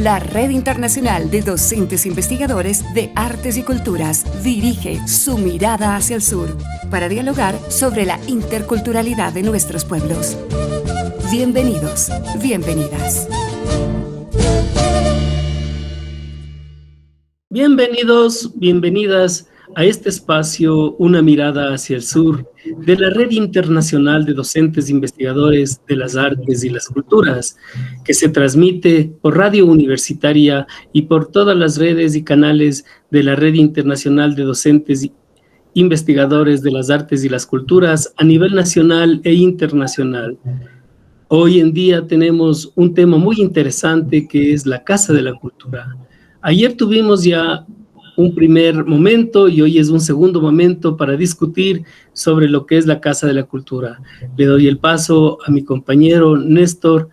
La Red Internacional de Docentes Investigadores de Artes y Culturas dirige su mirada hacia el sur para dialogar sobre la interculturalidad de nuestros pueblos. Bienvenidos, bienvenidas. Bienvenidos, bienvenidas a este espacio Una mirada hacia el sur de la Red Internacional de Docentes Investigadores de las Artes y las Culturas, que se transmite por Radio Universitaria y por todas las redes y canales de la Red Internacional de Docentes Investigadores de las Artes y las Culturas a nivel nacional e internacional. Hoy en día tenemos un tema muy interesante que es la Casa de la Cultura. Ayer tuvimos ya un primer momento y hoy es un segundo momento para discutir sobre lo que es la Casa de la Cultura. Le doy el paso a mi compañero Néstor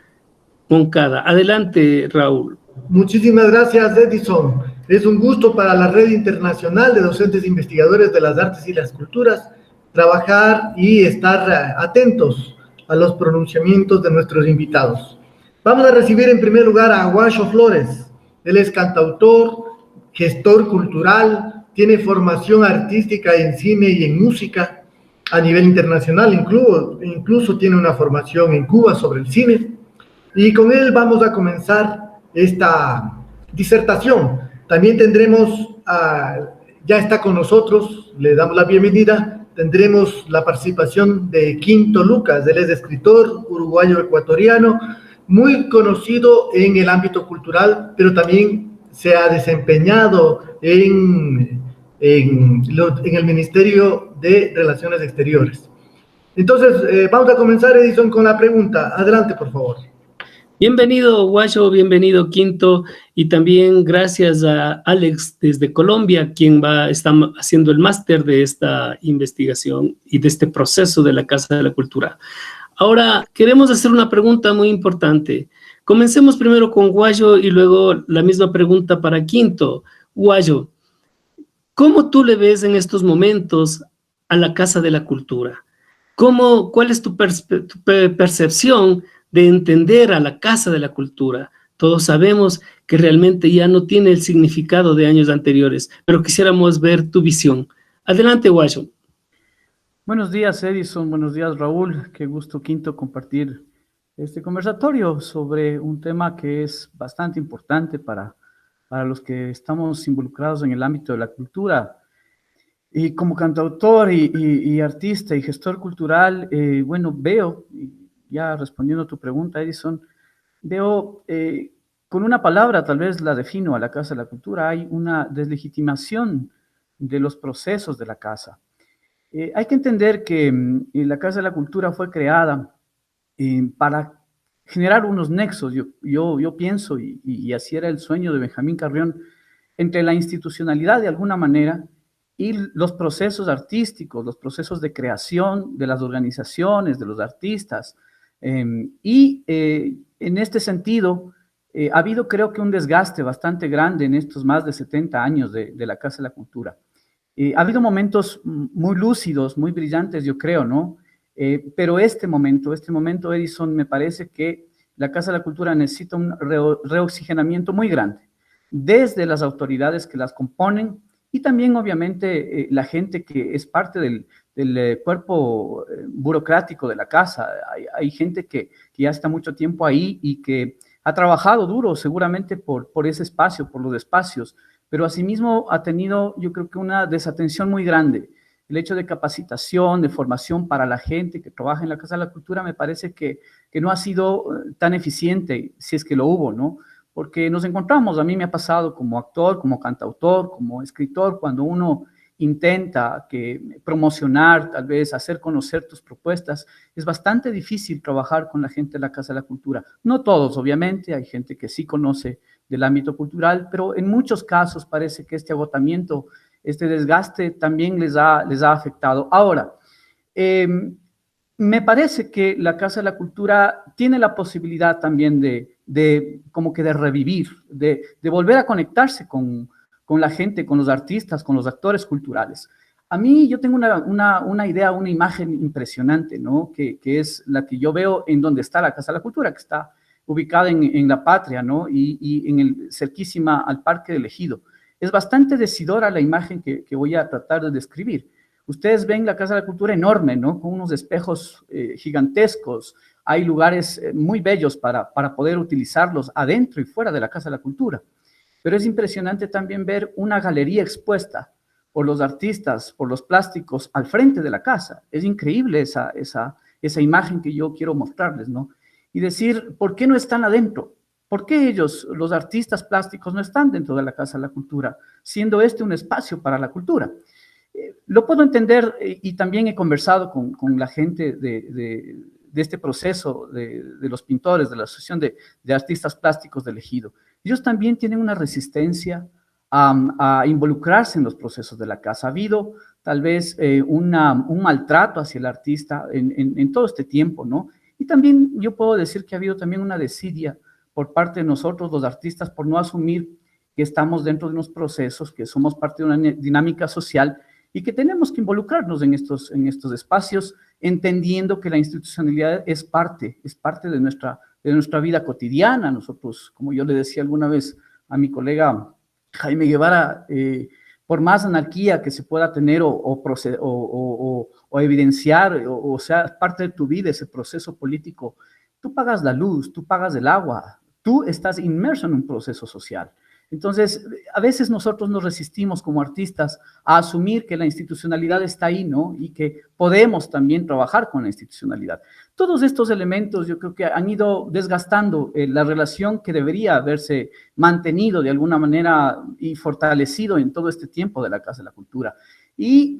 Moncada. Adelante, Raúl. Muchísimas gracias, Edison. Es un gusto para la Red Internacional de Docentes Investigadores de las Artes y las Culturas trabajar y estar atentos a los pronunciamientos de nuestros invitados. Vamos a recibir en primer lugar a Guacho Flores. Él es cantautor, gestor cultural, tiene formación artística en cine y en música a nivel internacional, incluso tiene una formación en Cuba sobre el cine. Y con él vamos a comenzar esta disertación. También tendremos, ya está con nosotros, le damos la bienvenida, tendremos la participación de Quinto Lucas. Él es escritor uruguayo-ecuatoriano, muy conocido en el ámbito cultural, pero también se ha desempeñado en el Ministerio de Relaciones Exteriores. Entonces, vamos a comenzar, Edison, con la pregunta. Adelante, por favor. Bienvenido, Guacho, bienvenido, Quinto, y también gracias a Alex desde Colombia, quien está haciendo el máster de esta investigación y de este proceso de la Casa de la Cultura. Ahora, queremos hacer una pregunta muy importante. Comencemos primero con Guayo y luego la misma pregunta para Quinto. Guayo, ¿cómo tú le ves en estos momentos a la Casa de la Cultura? ¿Cuál es tu percepción de entender a la Casa de la Cultura? Todos sabemos que realmente ya no tiene el significado de años anteriores, pero quisiéramos ver tu visión. Adelante, Guayo. Buenos días, Edison. Buenos días, Raúl. Qué gusto, Quinto, compartir este conversatorio sobre un tema que es bastante importante para los que estamos involucrados en el ámbito de la cultura. Y como cantautor y artista y gestor cultural, bueno, veo, ya respondiendo a tu pregunta, Edison, veo con una palabra, tal vez la defino a la Casa de la Cultura, hay una deslegitimación de los procesos de la Casa. Hay que entender que la Casa de la Cultura fue creada para generar unos nexos, yo pienso, y así era el sueño de Benjamín Carrión, entre la institucionalidad de alguna manera y los procesos artísticos, los procesos de creación de las organizaciones, de los artistas. En este sentido, ha habido, creo que, un desgaste bastante grande en estos más de 70 años de la Casa de la Cultura. Ha habido momentos muy lúcidos, muy brillantes, yo creo, ¿no? Pero este momento, Edison, me parece que la Casa de la Cultura necesita un reoxigenamiento muy grande, desde las autoridades que las componen y también, obviamente, la gente que es parte del cuerpo burocrático de la Casa. Hay gente que ya está mucho tiempo ahí y que ha trabajado duro seguramente por ese espacio, por los espacios, pero asimismo ha tenido, yo creo que, una desatención muy grande. El hecho de capacitación, de formación para la gente que trabaja en la Casa de la Cultura me parece que no ha sido tan eficiente, si es que lo hubo, ¿no? Porque nos encontramos, a mí me ha pasado como actor, como cantautor, como escritor, cuando uno intenta promocionar, tal vez hacer conocer tus propuestas, es bastante difícil trabajar con la gente de la Casa de la Cultura. No todos, obviamente, hay gente que sí conoce del ámbito cultural, pero en muchos casos parece que este agotamiento, este desgaste también les ha afectado. Ahora, me parece que la Casa de la Cultura tiene la posibilidad también de revivir, de volver a conectarse con la gente, con los artistas, con los actores culturales. A mí, yo tengo una idea, una imagen impresionante, ¿no? Que es la que yo veo en donde está la Casa de la Cultura, que está ubicada en La Patria, ¿no? Y en cerquísima al Parque del Ejido. Es bastante decidora la imagen que voy a tratar de describir. Ustedes ven la Casa de la Cultura enorme, ¿no? Con unos espejos gigantescos. Hay lugares muy bellos para poder utilizarlos adentro y fuera de la Casa de la Cultura. Pero es impresionante también ver una galería expuesta por los artistas, por los plásticos al frente de la casa. Es increíble esa imagen que yo quiero mostrarles, ¿no? Y decir, ¿por qué no están adentro? ¿Por qué ellos, los artistas plásticos, no están dentro de la Casa de la Cultura, siendo este un espacio para la cultura? Lo puedo entender y también he conversado con la gente de este proceso de los pintores, de la Asociación de Artistas Plásticos del Ejido. Ellos también tienen una resistencia a involucrarse en los procesos de la casa. Ha habido tal vez un maltrato hacia el artista en todo este tiempo, ¿no? Y también yo puedo decir que ha habido también una desidia por parte de nosotros, los artistas, por no asumir que estamos dentro de unos procesos, que somos parte de una dinámica social y que tenemos que involucrarnos en estos espacios, entendiendo que la institucionalidad es parte de nuestra vida cotidiana. Nosotros, como yo le decía alguna vez a mi colega Jaime Guevara, por más anarquía que se pueda tener o evidenciar, o sea parte de tu vida ese proceso político, tú pagas la luz, tú pagas el agua, tú estás inmerso en un proceso social. Entonces, a veces nosotros nos resistimos como artistas a asumir que la institucionalidad está ahí, ¿no? Y que podemos también trabajar con la institucionalidad. Todos estos elementos yo creo que han ido desgastando la relación que debería haberse mantenido de alguna manera y fortalecido en todo este tiempo de la Casa de la Cultura. Y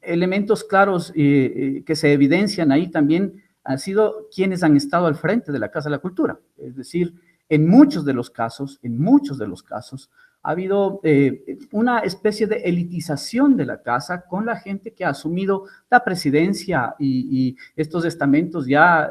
elementos claros que se evidencian ahí también han sido quienes han estado al frente de la Casa de la Cultura, es decir, en muchos de los casos, ha habido una especie de elitización de la casa con la gente que ha asumido la presidencia y estos estamentos ya,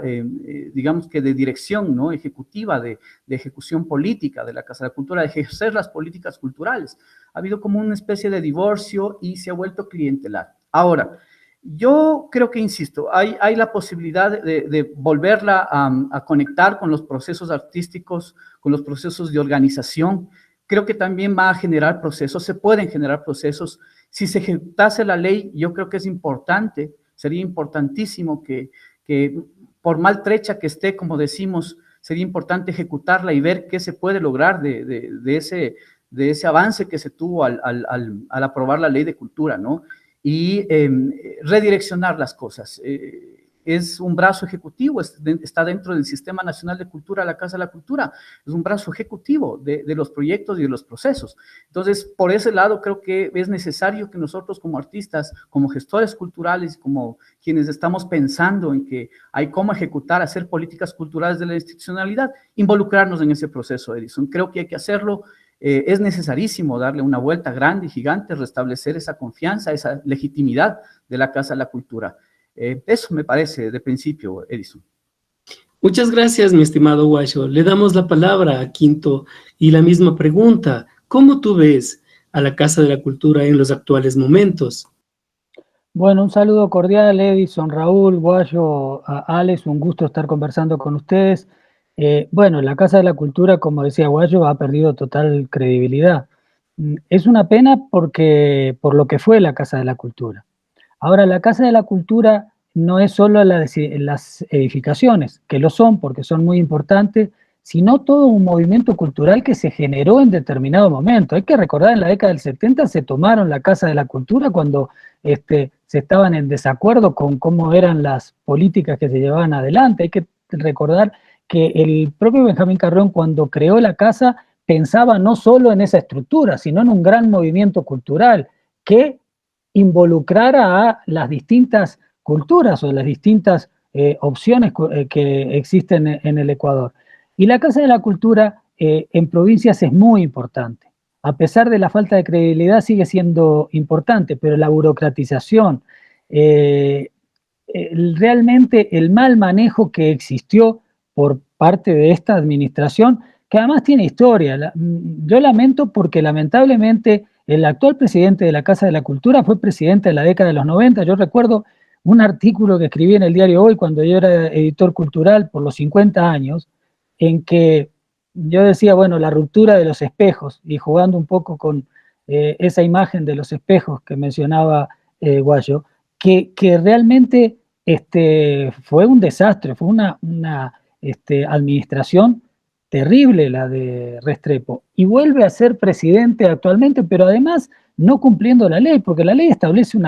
digamos que de dirección, ¿no? Ejecutiva, de ejecución política de la Casa de la Cultura, de ejercer las políticas culturales. Ha habido como una especie de divorcio y se ha vuelto clientelar. Ahora, yo creo que, insisto, hay la posibilidad de volverla a conectar con los procesos artísticos, con los procesos de organización. Creo que también va a generar procesos, se pueden generar procesos. Si se ejecutase la ley, yo creo que es importante, sería importantísimo que por maltrecha que esté, como decimos, sería importante ejecutarla y ver qué se puede lograr de ese avance que se tuvo al aprobar la ley de cultura, ¿no? Y redireccionar las cosas. Es un brazo ejecutivo, está dentro del Sistema Nacional de Cultura, la Casa de la Cultura, es un brazo ejecutivo de los proyectos y de los procesos. Entonces, por ese lado, creo que es necesario que nosotros como artistas, como gestores culturales, como quienes estamos pensando en que hay cómo ejecutar, hacer políticas culturales de la institucionalidad, involucrarnos en ese proceso, Edison. Creo que hay que hacerlo. Es necesarísimo darle una vuelta grande y gigante, restablecer esa confianza, esa legitimidad de la Casa de la Cultura. Eso me parece de principio, Edison. Muchas gracias, mi estimado Guacho. Le damos la palabra a Quinto y la misma pregunta. ¿Cómo tú ves a la Casa de la Cultura en los actuales momentos? Bueno, un saludo cordial, Edison, Raúl, Guayo, Alex, un gusto estar conversando con ustedes. Bueno, la Casa de la Cultura, como decía Guayo, ha perdido total credibilidad. Es una pena porque por lo que fue la Casa de la Cultura. Ahora, la Casa de la Cultura no es solo las edificaciones, que lo son porque son muy importantes, sino todo un movimiento cultural que se generó en determinado momento. Hay que recordar, en la década del 70 se tomaron la Casa de la Cultura cuando se estaban en desacuerdo con cómo eran las políticas que se llevaban adelante. Hay que recordar que el propio Benjamín Carrión, cuando creó la casa, pensaba no solo en esa estructura, sino en un gran movimiento cultural que involucrara a las distintas culturas o las distintas opciones que existen en el Ecuador. Y la Casa de la Cultura en provincias es muy importante. A pesar de la falta de credibilidad, sigue siendo importante, pero la burocratización, realmente el mal manejo que existió por parte de esta administración, que además tiene historia. Yo lamento porque lamentablemente el actual presidente de la Casa de la Cultura fue presidente de la década de los 90. Yo recuerdo un artículo que escribí en el diario Hoy cuando yo era editor cultural por los 50 años, en que yo decía, bueno, la ruptura de los espejos, y jugando un poco con esa imagen de los espejos que mencionaba Guayo, que realmente fue un desastre, fue una administración terrible la de Restrepo, y vuelve a ser presidente actualmente, pero además no cumpliendo la ley, porque la ley establece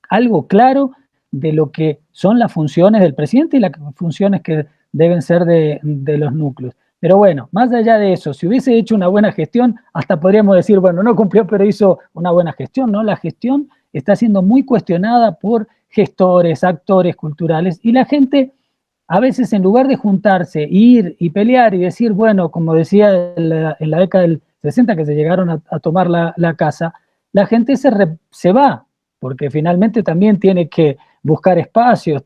algo claro de lo que son las funciones del presidente y las funciones que deben ser de los núcleos. Pero bueno, más allá de eso, si hubiese hecho una buena gestión, hasta podríamos decir, bueno, no cumplió, pero hizo una buena gestión, ¿no? La gestión está siendo muy cuestionada por gestores, actores culturales, y la gente a veces, en lugar de juntarse, ir y pelear y decir, bueno, como decía en la década del 60 que se llegaron a tomar la casa, la gente se va, porque finalmente también tiene que buscar espacios,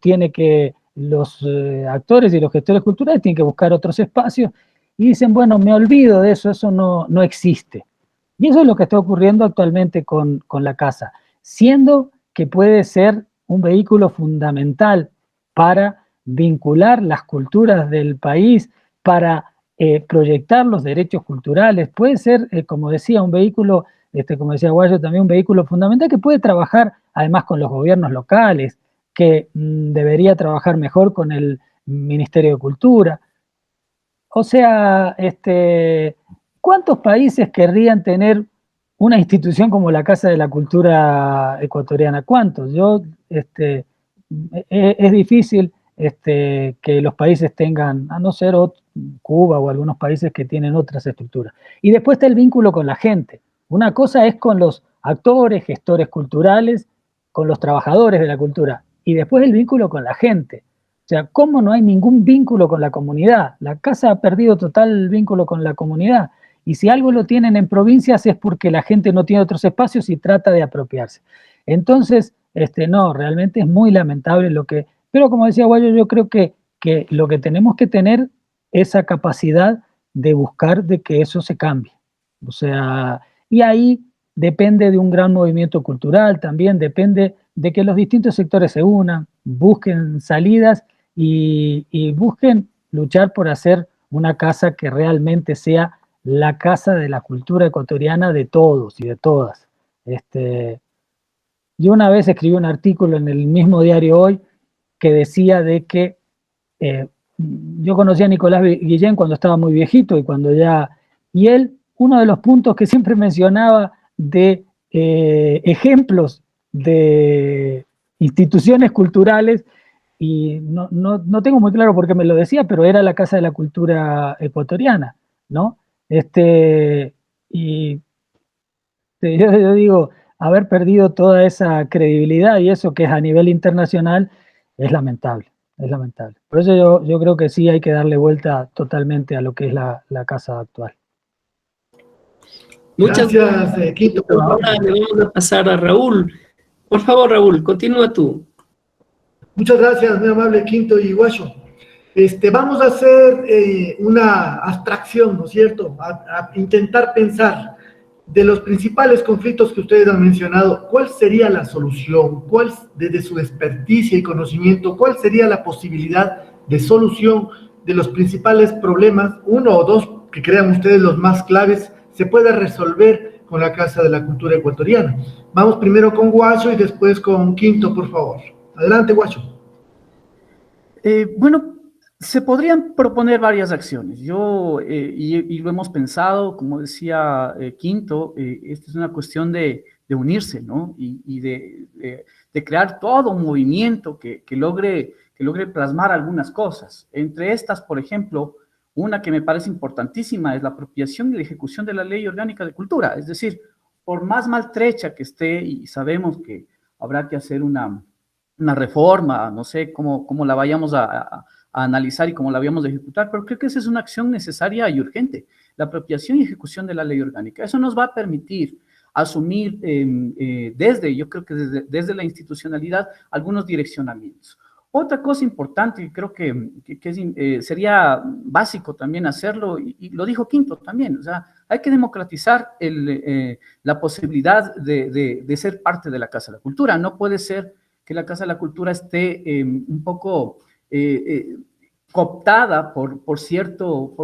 los actores y los gestores culturales tienen que buscar otros espacios, y dicen, bueno, me olvido de eso, eso no existe. Y eso es lo que está ocurriendo actualmente con la casa, siendo que puede ser un vehículo fundamental para vincular las culturas del país, para proyectar los derechos culturales. Puede ser, como decía, un vehículo, como decía Guayo, también un vehículo fundamental que puede trabajar además con los gobiernos locales, que debería trabajar mejor con el Ministerio de Cultura. O sea, ¿cuántos países querrían tener una institución como la Casa de la Cultura Ecuatoriana? ¿Cuántos? Es difícil que los países tengan, a no ser Cuba o algunos países que tienen otras estructuras. Y después está el vínculo con la gente. Una cosa es con los actores, gestores culturales, con los trabajadores de la cultura, y después el vínculo con la gente. O sea, ¿cómo no hay ningún vínculo con la comunidad? La casa ha perdido total vínculo con la comunidad. Y si algo lo tienen en provincias es porque la gente no tiene otros espacios y trata de apropiarse. Entonces, no, realmente es muy lamentable lo que... Pero como decía Guayo, yo creo que lo que tenemos que tener es esa capacidad de buscar de que eso se cambie. O sea, y ahí depende de un gran movimiento cultural, también depende de que los distintos sectores se unan, busquen salidas y busquen luchar por hacer una casa que realmente sea la casa de la cultura ecuatoriana de todos y de todas. Yo una vez escribí un artículo en el mismo diario Hoy que decía de que yo conocí a Nicolás Guillén cuando estaba muy viejito y él, uno de los puntos que siempre mencionaba de ejemplos de instituciones culturales, y no tengo muy claro por qué me lo decía, pero era la Casa de la Cultura Ecuatoriana, ¿no? Y yo digo, haber perdido toda esa credibilidad y eso que es a nivel internacional es lamentable, es lamentable. Por eso yo creo que sí hay que darle vuelta totalmente a lo que es la casa actual. Muchas gracias, Quinto. Ahora le vamos a pasar a Raúl. Por favor, Raúl, continúa tú. Muchas gracias, muy amable Quinto y Guacho. Vamos a hacer una abstracción, ¿no es cierto? A intentar pensar de los principales conflictos que ustedes han mencionado, ¿cuál sería la solución? ¿Cuál, desde su experticia y conocimiento, cuál sería la posibilidad de solución de los principales problemas, uno o dos que crean ustedes los más claves, se pueda resolver con la Casa de la Cultura Ecuatoriana? Vamos primero con Guacho y después con Quinto, por favor. Adelante, Guacho. Bueno, se podrían proponer varias acciones. Y lo hemos pensado, como decía Quinto, esta es una cuestión de unirse, ¿no? Y de crear todo un movimiento que logre plasmar algunas cosas. Entre estas, por ejemplo, una que me parece importantísima es la apropiación y la ejecución de la Ley Orgánica de Cultura. Es decir, por más maltrecha que esté, y sabemos que habrá que hacer una reforma, no sé cómo la vayamos a analizar y cómo la vayamos a ejecutar, pero creo que esa es una acción necesaria y urgente, la apropiación y ejecución de la ley orgánica. Eso nos va a permitir asumir yo creo que desde la institucionalidad, algunos direccionamientos. Otra cosa importante, y creo que sería básico también hacerlo, y lo dijo Quinto también, o sea, hay que democratizar la posibilidad de ser parte de la Casa de la Cultura. No puede ser que la Casa de la Cultura esté un poco cooptada por cierto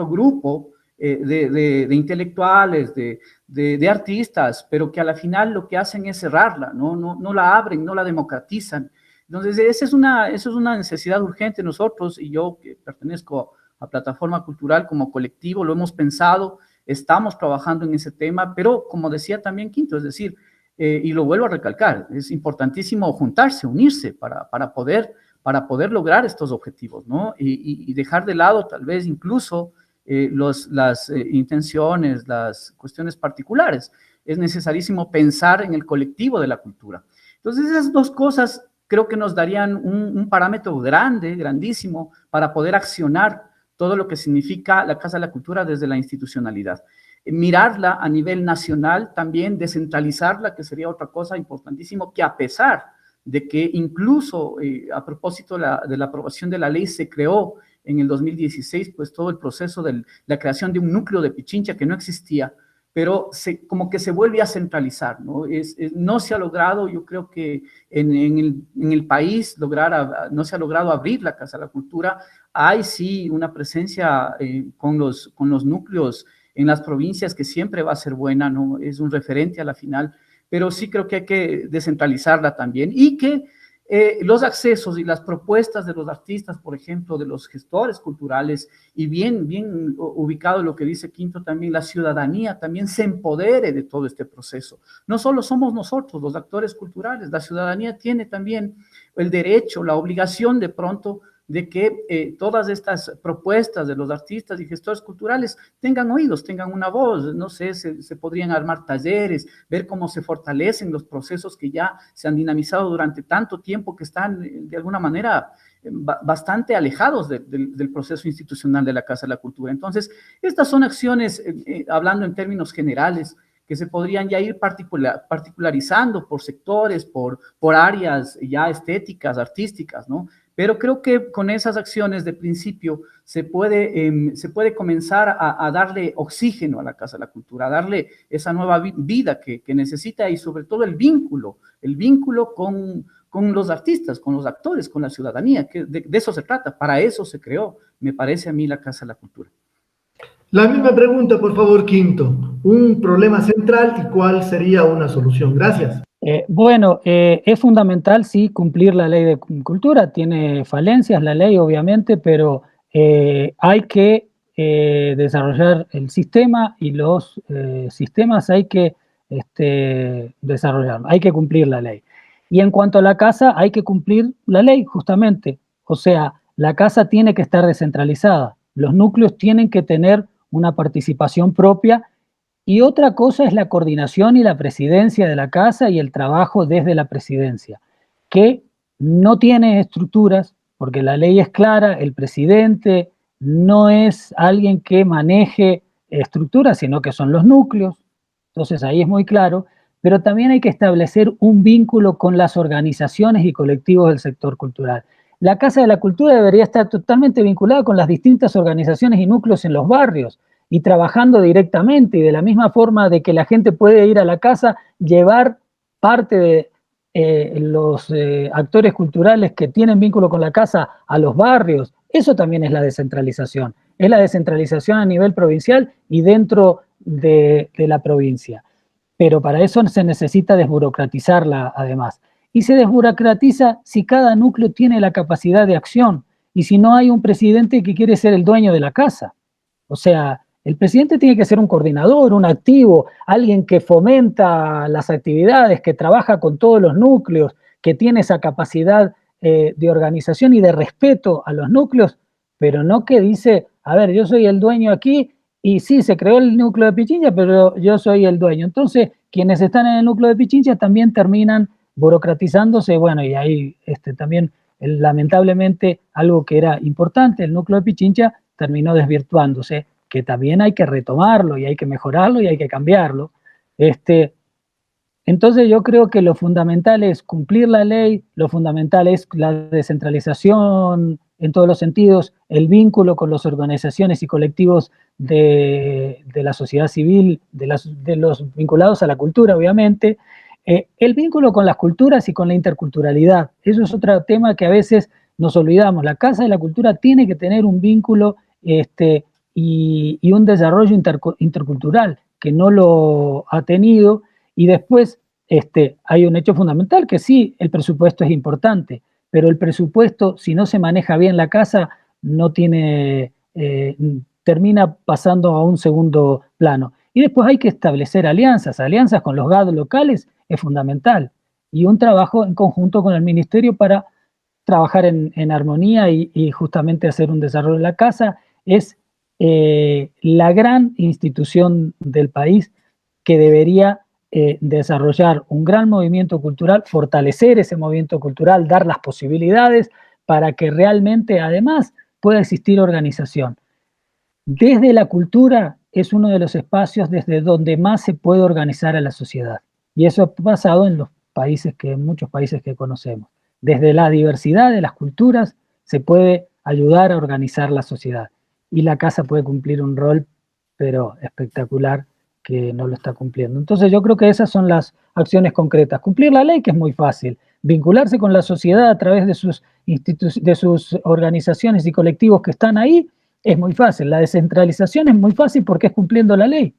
grupo de intelectuales, de artistas, pero que a la final lo que hacen es cerrarla, no la abren, no la democratizan. Entonces, esa es una necesidad urgente. Nosotros, y yo que pertenezco a Plataforma Cultural como colectivo, lo hemos pensado, estamos trabajando en ese tema, pero como decía también Quinto, es decir, y lo vuelvo a recalcar, es importantísimo juntarse, unirse para poder lograr estos objetivos, ¿no? Y dejar de lado tal vez incluso las intenciones, las cuestiones particulares. Es necesarísimo pensar en el colectivo de la cultura. Entonces, esas dos cosas creo que nos darían un parámetro grandísimo, para poder accionar todo lo que significa la Casa de la Cultura desde la institucionalidad. Mirarla a nivel nacional, también descentralizarla, que sería otra cosa importantísima, que a pesar de que incluso a propósito de la aprobación de la ley se creó en el 2016, pues todo el proceso de la creación de un núcleo de Pichincha que no existía, pero como que se vuelve a centralizar, ¿no? No se ha logrado, yo creo que en el país no se ha logrado abrir la Casa de la Cultura. Hay sí una presencia con los núcleos en las provincias que siempre va a ser buena, ¿no? Es un referente a la final, pero sí creo que hay que descentralizarla también, y que los accesos y las propuestas de los artistas, por ejemplo, de los gestores culturales, y bien ubicado lo que dice Quinto también, la ciudadanía también se empodere de todo este proceso. No solo somos nosotros los actores culturales, la ciudadanía tiene también el derecho, la obligación de pronto de que todas estas propuestas de los artistas y gestores culturales tengan oídos, tengan una voz. No sé, se podrían armar talleres, ver cómo se fortalecen los procesos que ya se han dinamizado durante tanto tiempo, que están de alguna manera bastante alejados del proceso institucional de la Casa de la Cultura. Entonces, estas son acciones, hablando en términos generales, que se podrían ya ir particularizando por sectores, por áreas ya estéticas, artísticas, ¿no? Pero creo que con esas acciones de principio se puede comenzar a darle oxígeno a la Casa de la Cultura, a darle esa nueva vida que necesita, y sobre todo el vínculo con los artistas, con los actores, con la ciudadanía, que de eso se trata, para eso se creó, me parece a mí, la Casa de la Cultura. La misma pregunta, por favor, Quinto. Un problema central y cuál sería una solución. Gracias. Es fundamental, sí, cumplir la ley de cultura. Tiene falencias la ley, obviamente, pero hay que desarrollar el sistema, y los sistemas hay que desarrollarlos, hay que cumplir la ley. Y en cuanto a la casa, hay que cumplir la ley, justamente. O sea, la casa tiene que estar descentralizada. Los núcleos tienen que tener una participación propia. Y otra cosa es la coordinación y la presidencia de la casa, y el trabajo desde la presidencia, que no tiene estructuras, porque la ley es clara, el presidente no es alguien que maneje estructuras, sino que son los núcleos. Entonces ahí es muy claro, pero también hay que establecer un vínculo con las organizaciones y colectivos del sector cultural. La Casa de la Cultura debería estar totalmente vinculada con las distintas organizaciones y núcleos en los barrios, y trabajando directamente, y de la misma forma de que la gente puede ir a la casa, llevar parte de los actores culturales que tienen vínculo con la casa a los barrios. Eso también es la descentralización. Es la descentralización a nivel provincial y dentro de la provincia. Pero para eso se necesita desburocratizarla, además. Y se desburocratiza si cada núcleo tiene la capacidad de acción, y si no hay un presidente que quiere ser el dueño de la casa. O sea, el presidente tiene que ser un coordinador, un activo, alguien que fomenta las actividades, que trabaja con todos los núcleos, que tiene esa capacidad de organización y de respeto a los núcleos, pero no que dice, a ver, yo soy el dueño aquí, y sí, se creó el núcleo de Pichincha, pero yo soy el dueño. Entonces, quienes están en el núcleo de Pichincha también terminan burocratizándose. Bueno, y ahí también, lamentablemente, algo que era importante, el núcleo de Pichincha, terminó desvirtuándose, que también hay que retomarlo, y hay que mejorarlo, y hay que cambiarlo. Entonces yo creo que lo fundamental es cumplir la ley, lo fundamental es la descentralización en todos los sentidos, el vínculo con las organizaciones y colectivos de la sociedad civil, de los vinculados a la cultura, obviamente, el vínculo con las culturas y con la interculturalidad. Eso es otro tema que a veces nos olvidamos. La Casa de la Cultura tiene que tener un vínculo y un desarrollo intercultural que no lo ha tenido. Y después hay un hecho fundamental que sí, el presupuesto es importante, pero el presupuesto, si no se maneja bien la casa, no tiene, termina pasando a un segundo plano. Y después hay que establecer alianzas con los GAD locales es fundamental, y un trabajo en conjunto con el ministerio para trabajar en armonía y justamente hacer un desarrollo. La casa es la gran institución del país que debería desarrollar un gran movimiento cultural, fortalecer ese movimiento cultural, dar las posibilidades para que realmente además pueda existir organización. Desde la cultura es uno de los espacios desde donde más se puede organizar a la sociedad. Y eso ha pasado en muchos países que conocemos. Desde la diversidad de las culturas se puede ayudar a organizar la sociedad. Y la casa puede cumplir un rol, pero espectacular, que no lo está cumpliendo. Entonces yo creo que esas son las acciones concretas. Cumplir la ley, que es muy fácil. Vincularse con la sociedad a través de sus organizaciones y colectivos que están ahí, es muy fácil. La descentralización es muy fácil porque es cumpliendo la ley.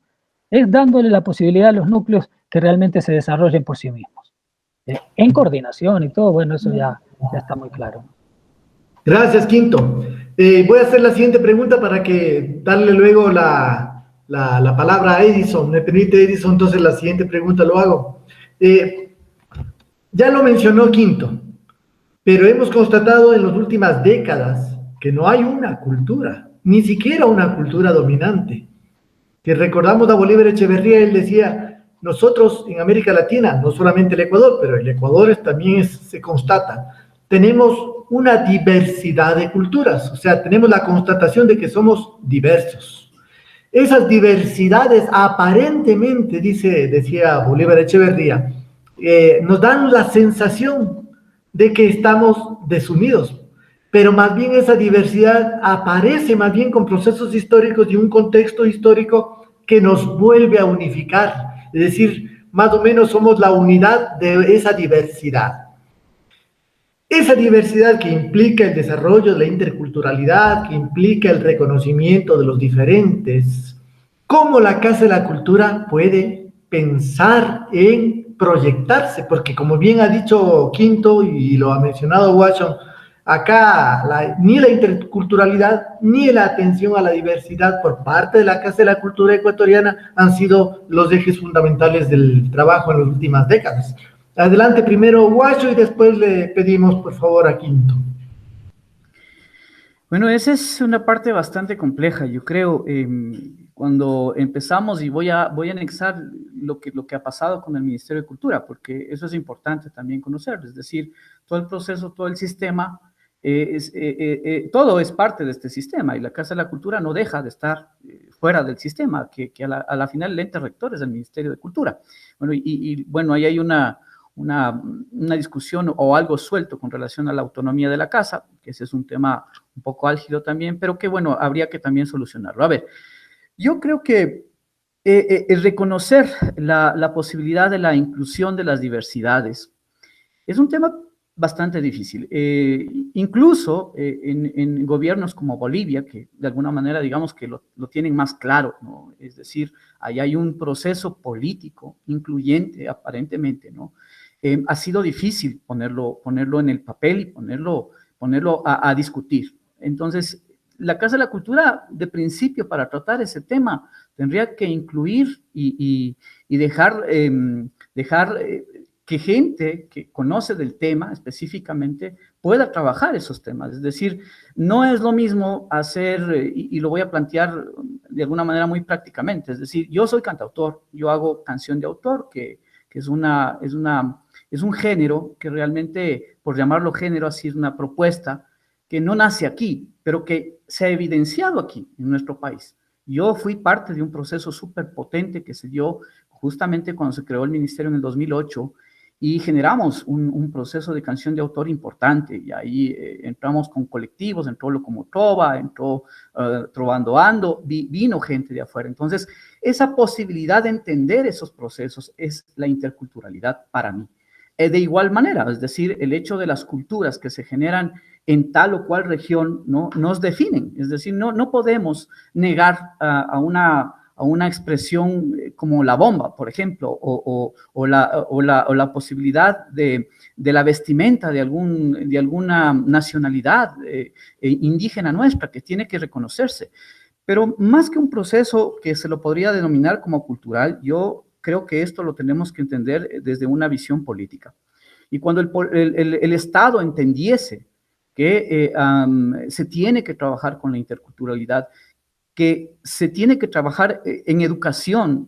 Es dándole la posibilidad a los núcleos que realmente se desarrollen por sí mismos. En coordinación y todo, bueno, eso ya está muy claro. Gracias, Quinto. Voy a hacer la siguiente pregunta para que darle luego la palabra a Edison. ¿Me permite, Edison? Entonces la siguiente pregunta lo hago. Ya lo mencionó Quinto, pero hemos constatado en las últimas décadas que no hay una cultura, ni siquiera una cultura dominante. Que recordamos a Bolívar Echeverría, él decía, nosotros en América Latina, no solamente el Ecuador, pero el Ecuador también se constata, tenemos una diversidad de culturas, o sea, tenemos la constatación de que somos diversos. Esas diversidades aparentemente, decía Bolívar Echeverría, nos dan la sensación de que estamos desunidos, pero más bien esa diversidad aparece más bien con procesos históricos y un contexto histórico que nos vuelve a unificar, es decir, más o menos somos la unidad de esa diversidad. Esa diversidad que implica el desarrollo de la interculturalidad, que implica el reconocimiento de los diferentes, ¿cómo la Casa de la Cultura puede pensar en proyectarse? Porque como bien ha dicho Quinto y lo ha mencionado Washington, acá ni la interculturalidad ni la atención a la diversidad por parte de la Casa de la Cultura ecuatoriana han sido los ejes fundamentales del trabajo en las últimas décadas. Adelante primero Guacho y después le pedimos por favor a Quinto. Bueno, esa es una parte bastante compleja, yo creo. Cuando empezamos, y voy a anexar lo que ha pasado con el Ministerio de Cultura, porque eso es importante también conocer, es decir, todo el proceso, todo el sistema, todo es parte de este sistema, y la Casa de la Cultura no deja de estar fuera del sistema, que a la final el ente rector es el Ministerio de Cultura. Bueno, bueno, ahí hay una discusión o algo suelto con relación a la autonomía de la casa, que ese es un tema un poco álgido también, pero que bueno, habría que también solucionarlo. A ver, yo creo que reconocer la posibilidad de la inclusión de las diversidades es un tema bastante difícil. Incluso en gobiernos como Bolivia, que de alguna manera digamos que lo tienen más claro, ¿no? Es decir, ahí hay un proceso político incluyente aparentemente, ¿no? Ha sido difícil ponerlo en el papel y ponerlo a discutir. Entonces, la Casa de la Cultura, de principio, para tratar ese tema, tendría que incluir y dejar que gente que conoce del tema específicamente pueda trabajar esos temas. Es decir, no es lo mismo hacer, y lo voy a plantear de alguna manera muy prácticamente, es decir, yo soy cantautor, yo hago canción de autor, que es un género que realmente, por llamarlo género, así es una propuesta que no nace aquí, pero que se ha evidenciado aquí, en nuestro país. Yo fui parte de un proceso súper potente que se dio justamente cuando se creó el ministerio en el 2008 y generamos un proceso de canción de autor importante. Y ahí entramos con colectivos, entró Locomotrova, entró Trovando Ando, vino gente de afuera. Entonces, esa posibilidad de entender esos procesos es la interculturalidad para mí. De igual manera, es decir, el hecho de las culturas que se generan en tal o cual región, ¿no?, nos definen. Es decir, no podemos negar a una expresión como la bomba, por ejemplo, o la posibilidad de la vestimenta de alguna nacionalidad indígena nuestra que tiene que reconocerse. Pero más que un proceso que se lo podría denominar como cultural, yo creo que esto lo tenemos que entender desde una visión política. Y cuando el Estado entendiese que se tiene que trabajar con la interculturalidad, que se tiene que trabajar en educación,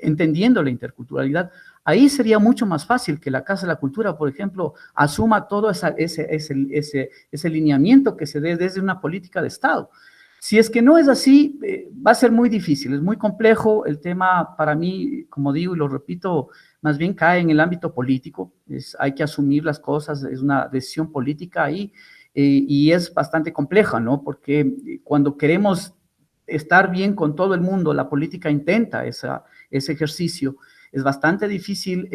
entendiendo la interculturalidad, ahí sería mucho más fácil que la Casa de la Cultura, por ejemplo, asuma todo ese lineamiento que se dé desde una política de Estado. Si es que no es así, va a ser muy difícil, es muy complejo. El tema para mí, como digo y lo repito, más bien cae en el ámbito político. Hay que asumir las cosas, es una decisión política ahí y es bastante compleja, ¿no? Porque cuando queremos estar bien con todo el mundo, la política intenta ese ejercicio, es bastante difícil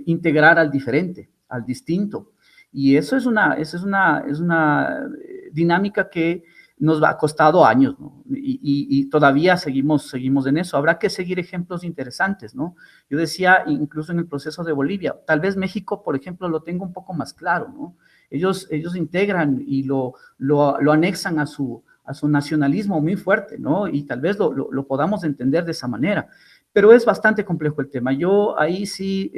integrar al diferente, al distinto. Y eso es una dinámica que nos ha costado años, ¿no? Y todavía seguimos en eso. Habrá que seguir ejemplos interesantes, ¿no? Yo decía, incluso en el proceso de Bolivia, tal vez México, por ejemplo, lo tenga un poco más claro, ¿no? Ellos integran y lo anexan a su nacionalismo muy fuerte, ¿no? Y tal vez lo podamos entender de esa manera. Pero es bastante complejo el tema. Yo ahí sí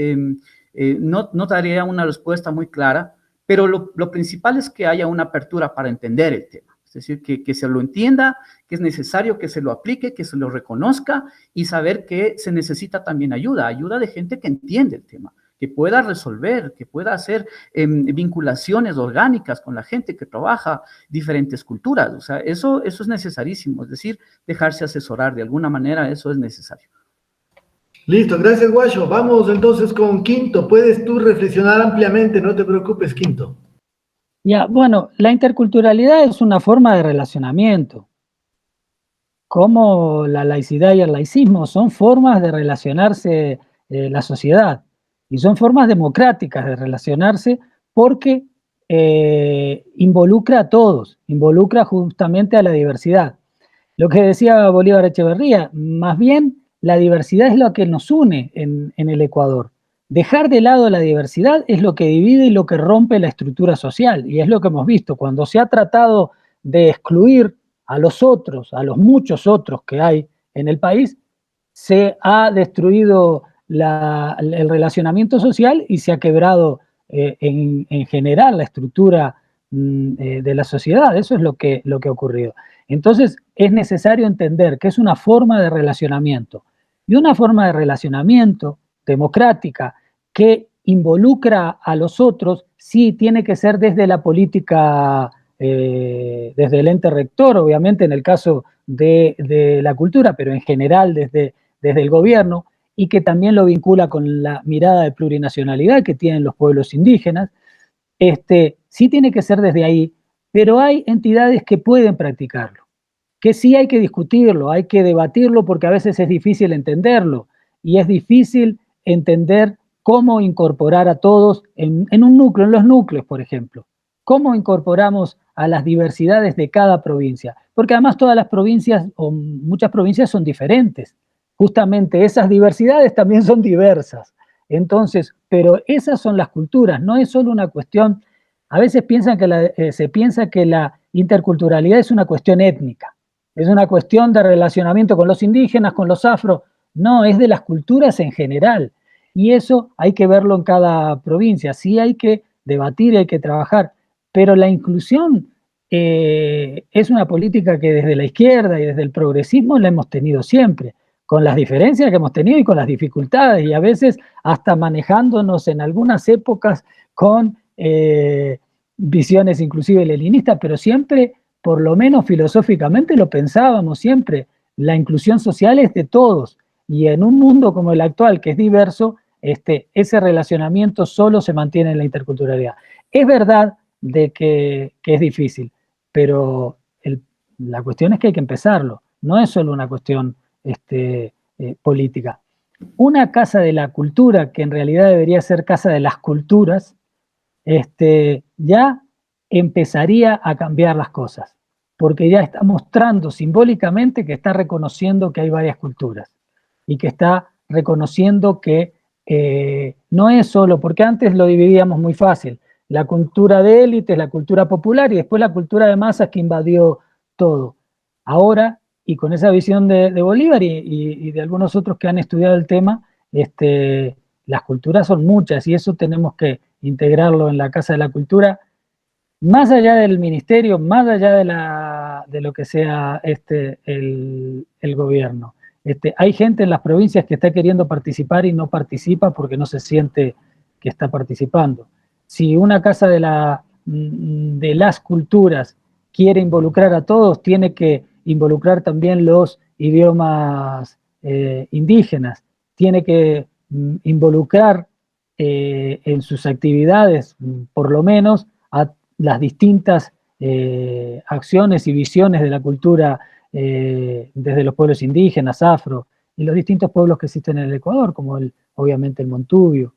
no daría una respuesta muy clara, pero lo principal es que haya una apertura para entender el tema. Es decir, que se lo entienda, que es necesario que se lo aplique, que se lo reconozca y saber que se necesita también ayuda de gente que entiende el tema, que pueda resolver, que pueda hacer vinculaciones orgánicas con la gente que trabaja diferentes culturas. O sea, eso es necesarísimo, es decir, dejarse asesorar de alguna manera, eso es necesario. Listo, gracias, Guacho. Vamos entonces con Quinto. Puedes tú reflexionar ampliamente, no te preocupes, Quinto. Ya, bueno, la interculturalidad es una forma de relacionamiento. Como la laicidad y el laicismo son formas de relacionarse la sociedad y son formas democráticas de relacionarse porque involucra a todos, involucra justamente a la diversidad. Lo que decía Bolívar Echeverría, más bien la diversidad es lo que nos une en el Ecuador. Dejar de lado la diversidad es lo que divide y lo que rompe la estructura social, y es lo que hemos visto. Cuando se ha tratado de excluir a los otros, a los muchos otros que hay en el país, se ha destruido el relacionamiento social y se ha quebrado en general la estructura de la sociedad. Eso es lo que ha ocurrido. Entonces es necesario entender que es una forma de relacionamiento, y una forma de relacionamiento democrática que involucra a los otros, sí tiene que ser desde la política, desde el ente rector, obviamente en el caso de la cultura, pero en general desde el gobierno, y que también lo vincula con la mirada de plurinacionalidad que tienen los pueblos indígenas. Sí tiene que ser desde ahí, pero hay entidades que pueden practicarlo, que sí hay que discutirlo, hay que debatirlo, porque a veces es difícil entenderlo, y es difícil entender cómo incorporar a todos en un núcleo, en los núcleos, por ejemplo. ¿Cómo incorporamos a las diversidades de cada provincia? Porque además todas las provincias, o muchas provincias, son diferentes. Justamente esas diversidades también son diversas. Entonces, pero esas son las culturas, no es solo una cuestión. A veces se piensa que la interculturalidad es una cuestión étnica, es una cuestión de relacionamiento con los indígenas, con los afro. No, es de las culturas en general. Y eso hay que verlo en cada provincia. Sí hay que debatir, hay que trabajar, pero la inclusión es una política que desde la izquierda y desde el progresismo la hemos tenido siempre, con las diferencias que hemos tenido y con las dificultades, y a veces hasta manejándonos en algunas épocas con visiones inclusive leninistas, pero siempre, por lo menos filosóficamente, lo pensábamos siempre. La inclusión social es de todos, y en un mundo como el actual, que es diverso, ese relacionamiento solo se mantiene en la interculturalidad. Es verdad de que es difícil, pero la cuestión es que hay que empezarlo, no es solo una cuestión política. una casa de la cultura, que en realidad debería ser casa de las culturas, ya empezaría a cambiar las cosas, porque ya está mostrando simbólicamente que está reconociendo que hay varias culturas y que está reconociendo que no es solo, porque antes lo dividíamos muy fácil, la cultura de élites, la cultura popular y después la cultura de masas que invadió todo. Ahora, y con esa visión de Bolívar y de algunos otros que han estudiado el tema, las culturas son muchas y eso tenemos que integrarlo en la Casa de la Cultura, más allá del ministerio, más allá de lo que sea el gobierno. Hay gente en las provincias que está queriendo participar y no participa porque no se siente que está participando. Si una casa de las culturas quiere involucrar a todos, tiene que involucrar también los idiomas indígenas, tiene que involucrar en sus actividades, por lo menos, a las distintas acciones y visiones de la cultura desde los pueblos indígenas, afro, y los distintos pueblos que existen en el Ecuador, como obviamente el Montubio.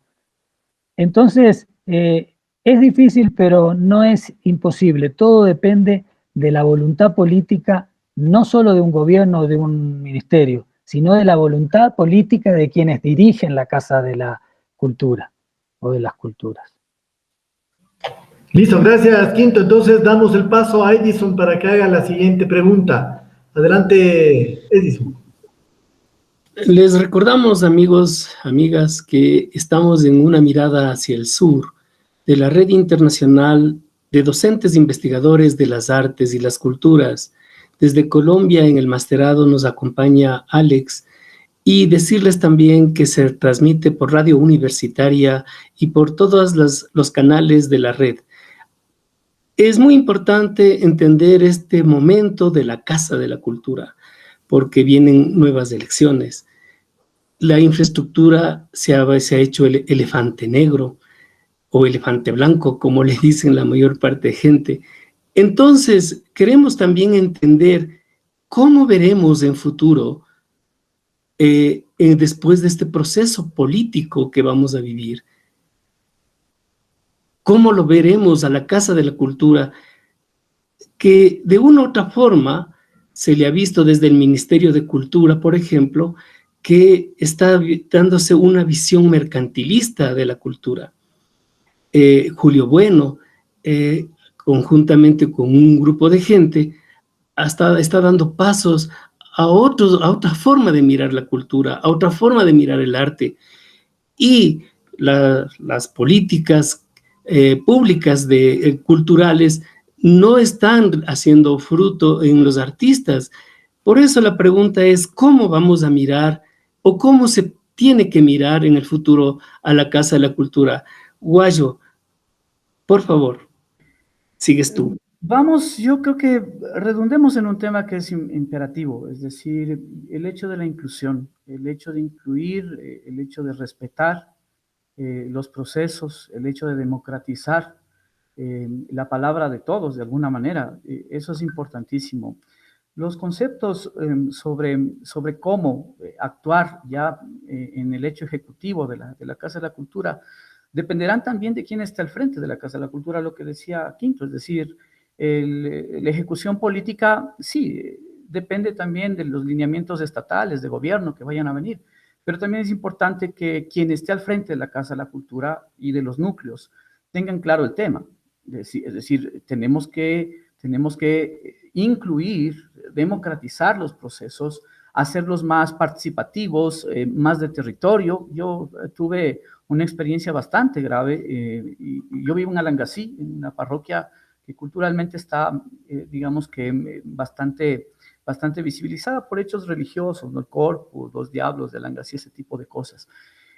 Entonces, es difícil, pero no es imposible. Todo depende de la voluntad política, no solo de un gobierno o de un ministerio, sino de la voluntad política de quienes dirigen la Casa de la Cultura o de las culturas. Listo, gracias, Quinto. Entonces damos el paso a Edison para que haga la siguiente pregunta. Adelante, Edison. Les recordamos, amigos, amigas, que estamos en una mirada hacia el sur de la Red Internacional de Docentes Investigadores de las Artes y las Culturas. Desde Colombia, en el masterado, nos acompaña Alex, y decirles también que se transmite por radio universitaria y por todos los canales de la red. Es muy importante entender este momento de la Casa de la Cultura, porque vienen nuevas elecciones. La infraestructura se ha hecho el elefante negro o elefante blanco, como le dicen la mayor parte de gente. Entonces, queremos también entender cómo veremos en futuro, después de este proceso político que vamos a vivir. ¿Cómo lo veremos a la Casa de la Cultura? Que de una u otra forma se le ha visto desde el Ministerio de Cultura, por ejemplo, que está dándose una visión mercantilista de la cultura. Julio Bueno, conjuntamente con un grupo de gente, está dando pasos a otra forma de mirar la cultura, a otra forma de mirar el arte. Y las políticas públicas culturales no están haciendo fruto en los artistas. Por eso la pregunta es, ¿cómo vamos a mirar o cómo se tiene que mirar en el futuro a la Casa de la Cultura? Guayo, por favor, sigues tú. Vamos, yo creo que redundemos en un tema que es imperativo, es decir, el hecho de la inclusión, el hecho de incluir, el hecho de respetar los procesos, el hecho de democratizar la palabra de todos de alguna manera, eso es importantísimo. Los conceptos sobre cómo actuar ya en el hecho ejecutivo de la Casa de la Cultura dependerán también de quién está al frente de la Casa de la Cultura, lo que decía Quinto, es decir, la ejecución política, sí, depende también de los lineamientos estatales, de gobierno que vayan a venir, pero también es importante que quien esté al frente de la Casa de la Cultura y de los núcleos tengan claro el tema. Es decir, tenemos que incluir, democratizar los procesos, hacerlos más participativos, más de territorio. Yo tuve una experiencia bastante grave y yo vivo en Alangasí, en una parroquia que culturalmente está, digamos que bastante visibilizada por hechos religiosos, ¿no? El Corpus, los Diablos de Alangasí, ese tipo de cosas.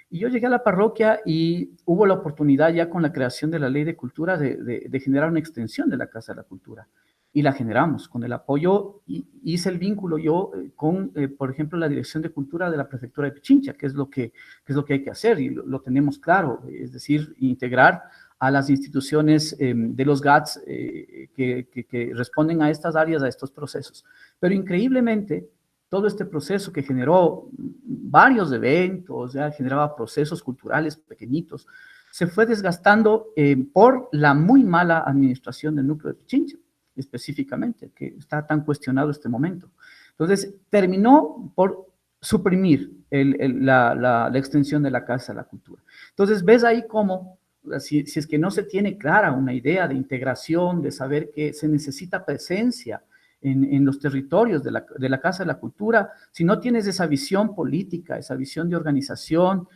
Y yo llegué a la parroquia y hubo la oportunidad ya con la creación de la Ley de Cultura de generar una extensión de la Casa de la Cultura. Y la generamos con el apoyo, y hice el vínculo yo con, por ejemplo, la Dirección de Cultura de la Prefectura de Pichincha, que es lo que hay que hacer y lo tenemos claro, es decir, integrar a las instituciones de los GATS que responden a estas áreas, a estos procesos. Pero increíblemente, todo este proceso que generó varios eventos, ya generaba procesos culturales pequeñitos, se fue desgastando por la muy mala administración del núcleo de Pichincha, específicamente, que está tan cuestionado este momento. Entonces, terminó por suprimir la extensión de la Casa de la Cultura. Entonces, ves ahí cómo, si es que no se tiene clara una idea de integración, de saber que se necesita presencia en los territorios de la Casa de la Cultura, si no tienes esa visión política, esa visión de organización,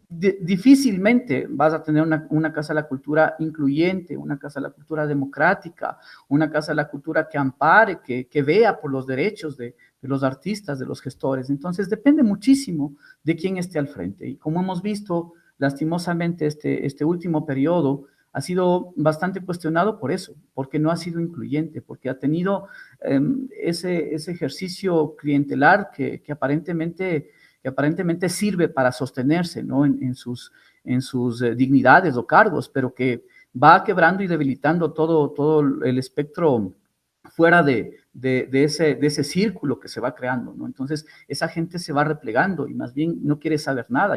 difícilmente vas a tener una Casa de la Cultura incluyente, una Casa de la Cultura democrática, una Casa de la Cultura que ampare, que vea por los derechos de los artistas, de los gestores. Entonces depende muchísimo de quién esté al frente. Y como hemos visto, lastimosamente este último periodo ha sido bastante cuestionado por eso, porque no ha sido incluyente, porque ha tenido ese ejercicio clientelar que aparentemente sirve para sostenerse, ¿no? en sus dignidades o cargos, pero que va quebrando y debilitando todo el espectro fuera de ese círculo que se va creando, ¿no? Entonces, esa gente se va replegando y más bien no quiere saber nada.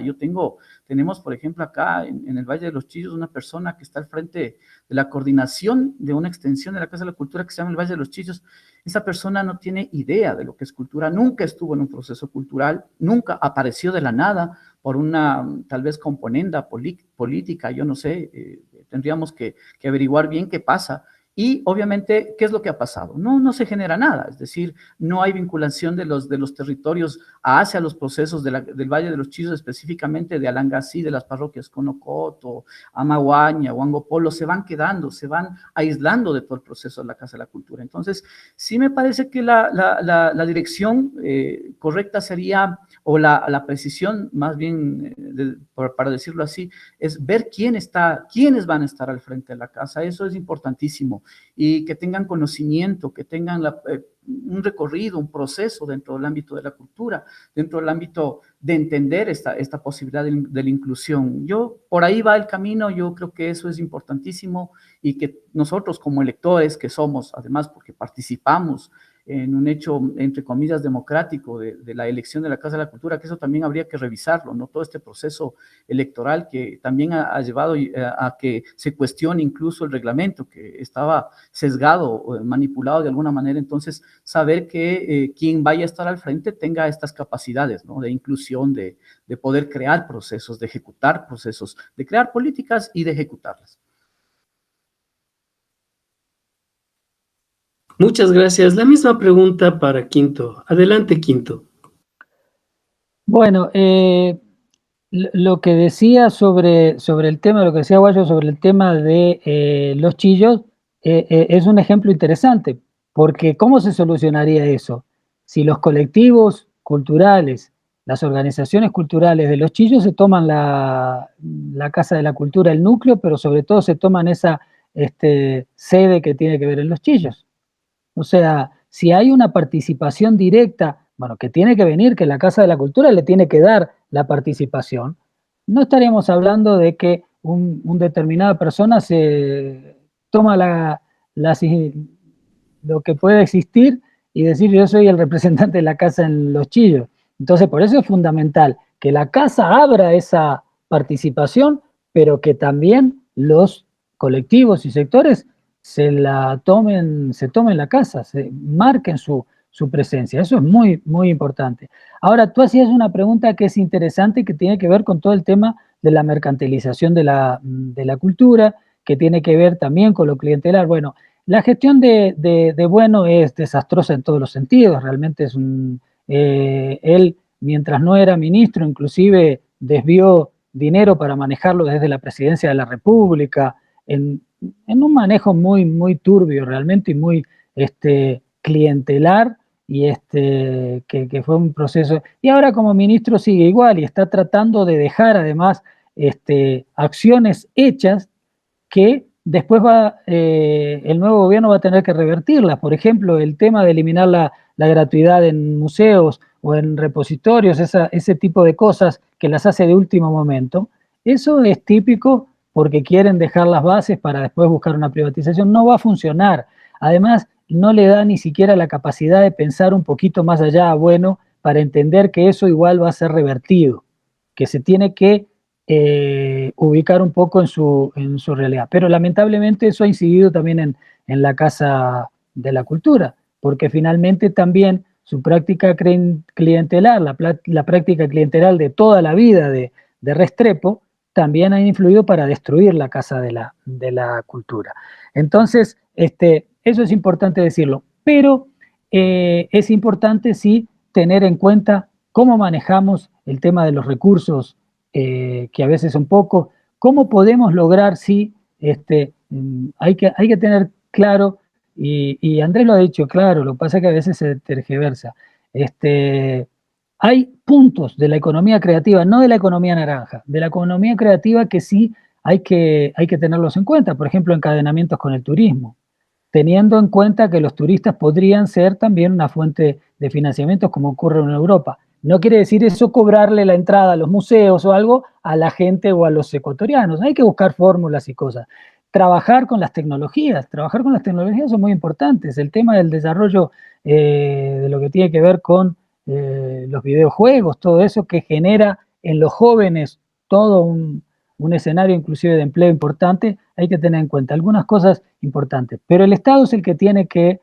Tenemos, por ejemplo, acá en el Valle de los Chillos, una persona que está al frente de la coordinación de una extensión de la Casa de la Cultura que se llama el Valle de los Chillos. Esa persona no tiene idea de lo que es cultura, nunca estuvo en un proceso cultural, nunca apareció de la nada por una, tal vez, componenda política, yo no sé, tendríamos que averiguar bien qué pasa. Y obviamente, ¿qué es lo que ha pasado? No se genera nada, es decir, no hay vinculación de los territorios hacia los procesos del Valle de los Chillos, específicamente de Alangasí, de las parroquias Conocoto, Amaguaña, Huangopolo, se van quedando, se van aislando de todo el proceso de la Casa de la Cultura. Entonces, sí me parece que la dirección correcta sería, o la precisión, más bien, para decirlo así, es ver quiénes van a estar al frente de la casa. Eso es importantísimo, y que tengan conocimiento, que tengan un recorrido, un proceso dentro del ámbito de la cultura, dentro del ámbito de entender esta posibilidad de la inclusión. Por ahí va el camino. Yo creo que eso es importantísimo, y que nosotros como electores que somos, además porque participamos en un hecho, entre comillas, democrático de la elección de la Casa de la Cultura, que eso también habría que revisarlo, ¿no? Todo este proceso electoral que también ha llevado a que se cuestione incluso el reglamento, que estaba sesgado o manipulado de alguna manera. Entonces, saber que quien vaya a estar al frente tenga estas capacidades, ¿no? De inclusión, de poder crear procesos, de ejecutar procesos, de crear políticas y de ejecutarlas. Muchas gracias. La misma pregunta para Quinto. Adelante, Quinto. Bueno, lo que decía sobre el tema, lo que decía Guayo sobre el tema de los chillos, es un ejemplo interesante, porque ¿cómo se solucionaría eso? Si los colectivos culturales, las organizaciones culturales de los chillos se toman la Casa de la Cultura, el núcleo, pero sobre todo se toman esa sede que tiene que ver en los chillos. O sea, si hay una participación directa, bueno, que tiene que venir, que la Casa de la Cultura le tiene que dar la participación, no estaríamos hablando de que una determinada persona se toma lo que puede existir y decir yo soy el representante de la Casa en Los Chillos. Entonces, por eso es fundamental que la Casa abra esa participación, pero que también los colectivos y sectores se tomen la casa, se marquen su presencia. Eso es muy, muy importante. Ahora, tú hacías una pregunta que es interesante, que tiene que ver con todo el tema de la mercantilización de la cultura, que tiene que ver también con lo clientelar. Bueno, la gestión de Bueno es desastrosa en todos los sentidos. Realmente es él, mientras no era ministro, inclusive desvió dinero para manejarlo desde la presidencia de la República, en un manejo muy, muy turbio realmente, y muy clientelar, y que fue un proceso. Y ahora como ministro sigue igual, y está tratando de dejar además acciones hechas que después el nuevo gobierno va a tener que revertirlas. Por ejemplo, el tema de eliminar la gratuidad en museos o en repositorios, ese tipo de cosas que las hace de último momento. Eso es típico, porque quieren dejar las bases para después buscar una privatización. No va a funcionar. Además, no le da ni siquiera la capacidad de pensar un poquito más allá, bueno, para entender que eso igual va a ser revertido, que se tiene que ubicar un poco en su realidad. Pero lamentablemente eso ha incidido también en la Casa de la Cultura, porque finalmente también su práctica clientelar, la práctica clientelar de toda la vida de Restrepo, también ha influido para destruir la Casa de la Cultura. Entonces, eso es importante decirlo, pero es importante sí tener en cuenta cómo manejamos el tema de los recursos, que a veces son pocos, cómo podemos lograr, sí, hay que tener claro, y Andrés lo ha dicho claro, lo que pasa es que a veces se tergiversa. Hay puntos de la economía creativa, no de la economía naranja, de la economía creativa que sí hay que tenerlos en cuenta, por ejemplo, encadenamientos con el turismo, teniendo en cuenta que los turistas podrían ser también una fuente de financiamiento como ocurre en Europa. No quiere decir eso cobrarle la entrada a los museos o algo a la gente o a los ecuatorianos. Hay que buscar fórmulas y cosas. Trabajar con las tecnologías son muy importantes. El tema del desarrollo de lo que tiene que ver con los videojuegos, todo eso que genera en los jóvenes todo un escenario inclusive de empleo importante, hay que tener en cuenta algunas cosas importantes. Pero el Estado es el que tiene que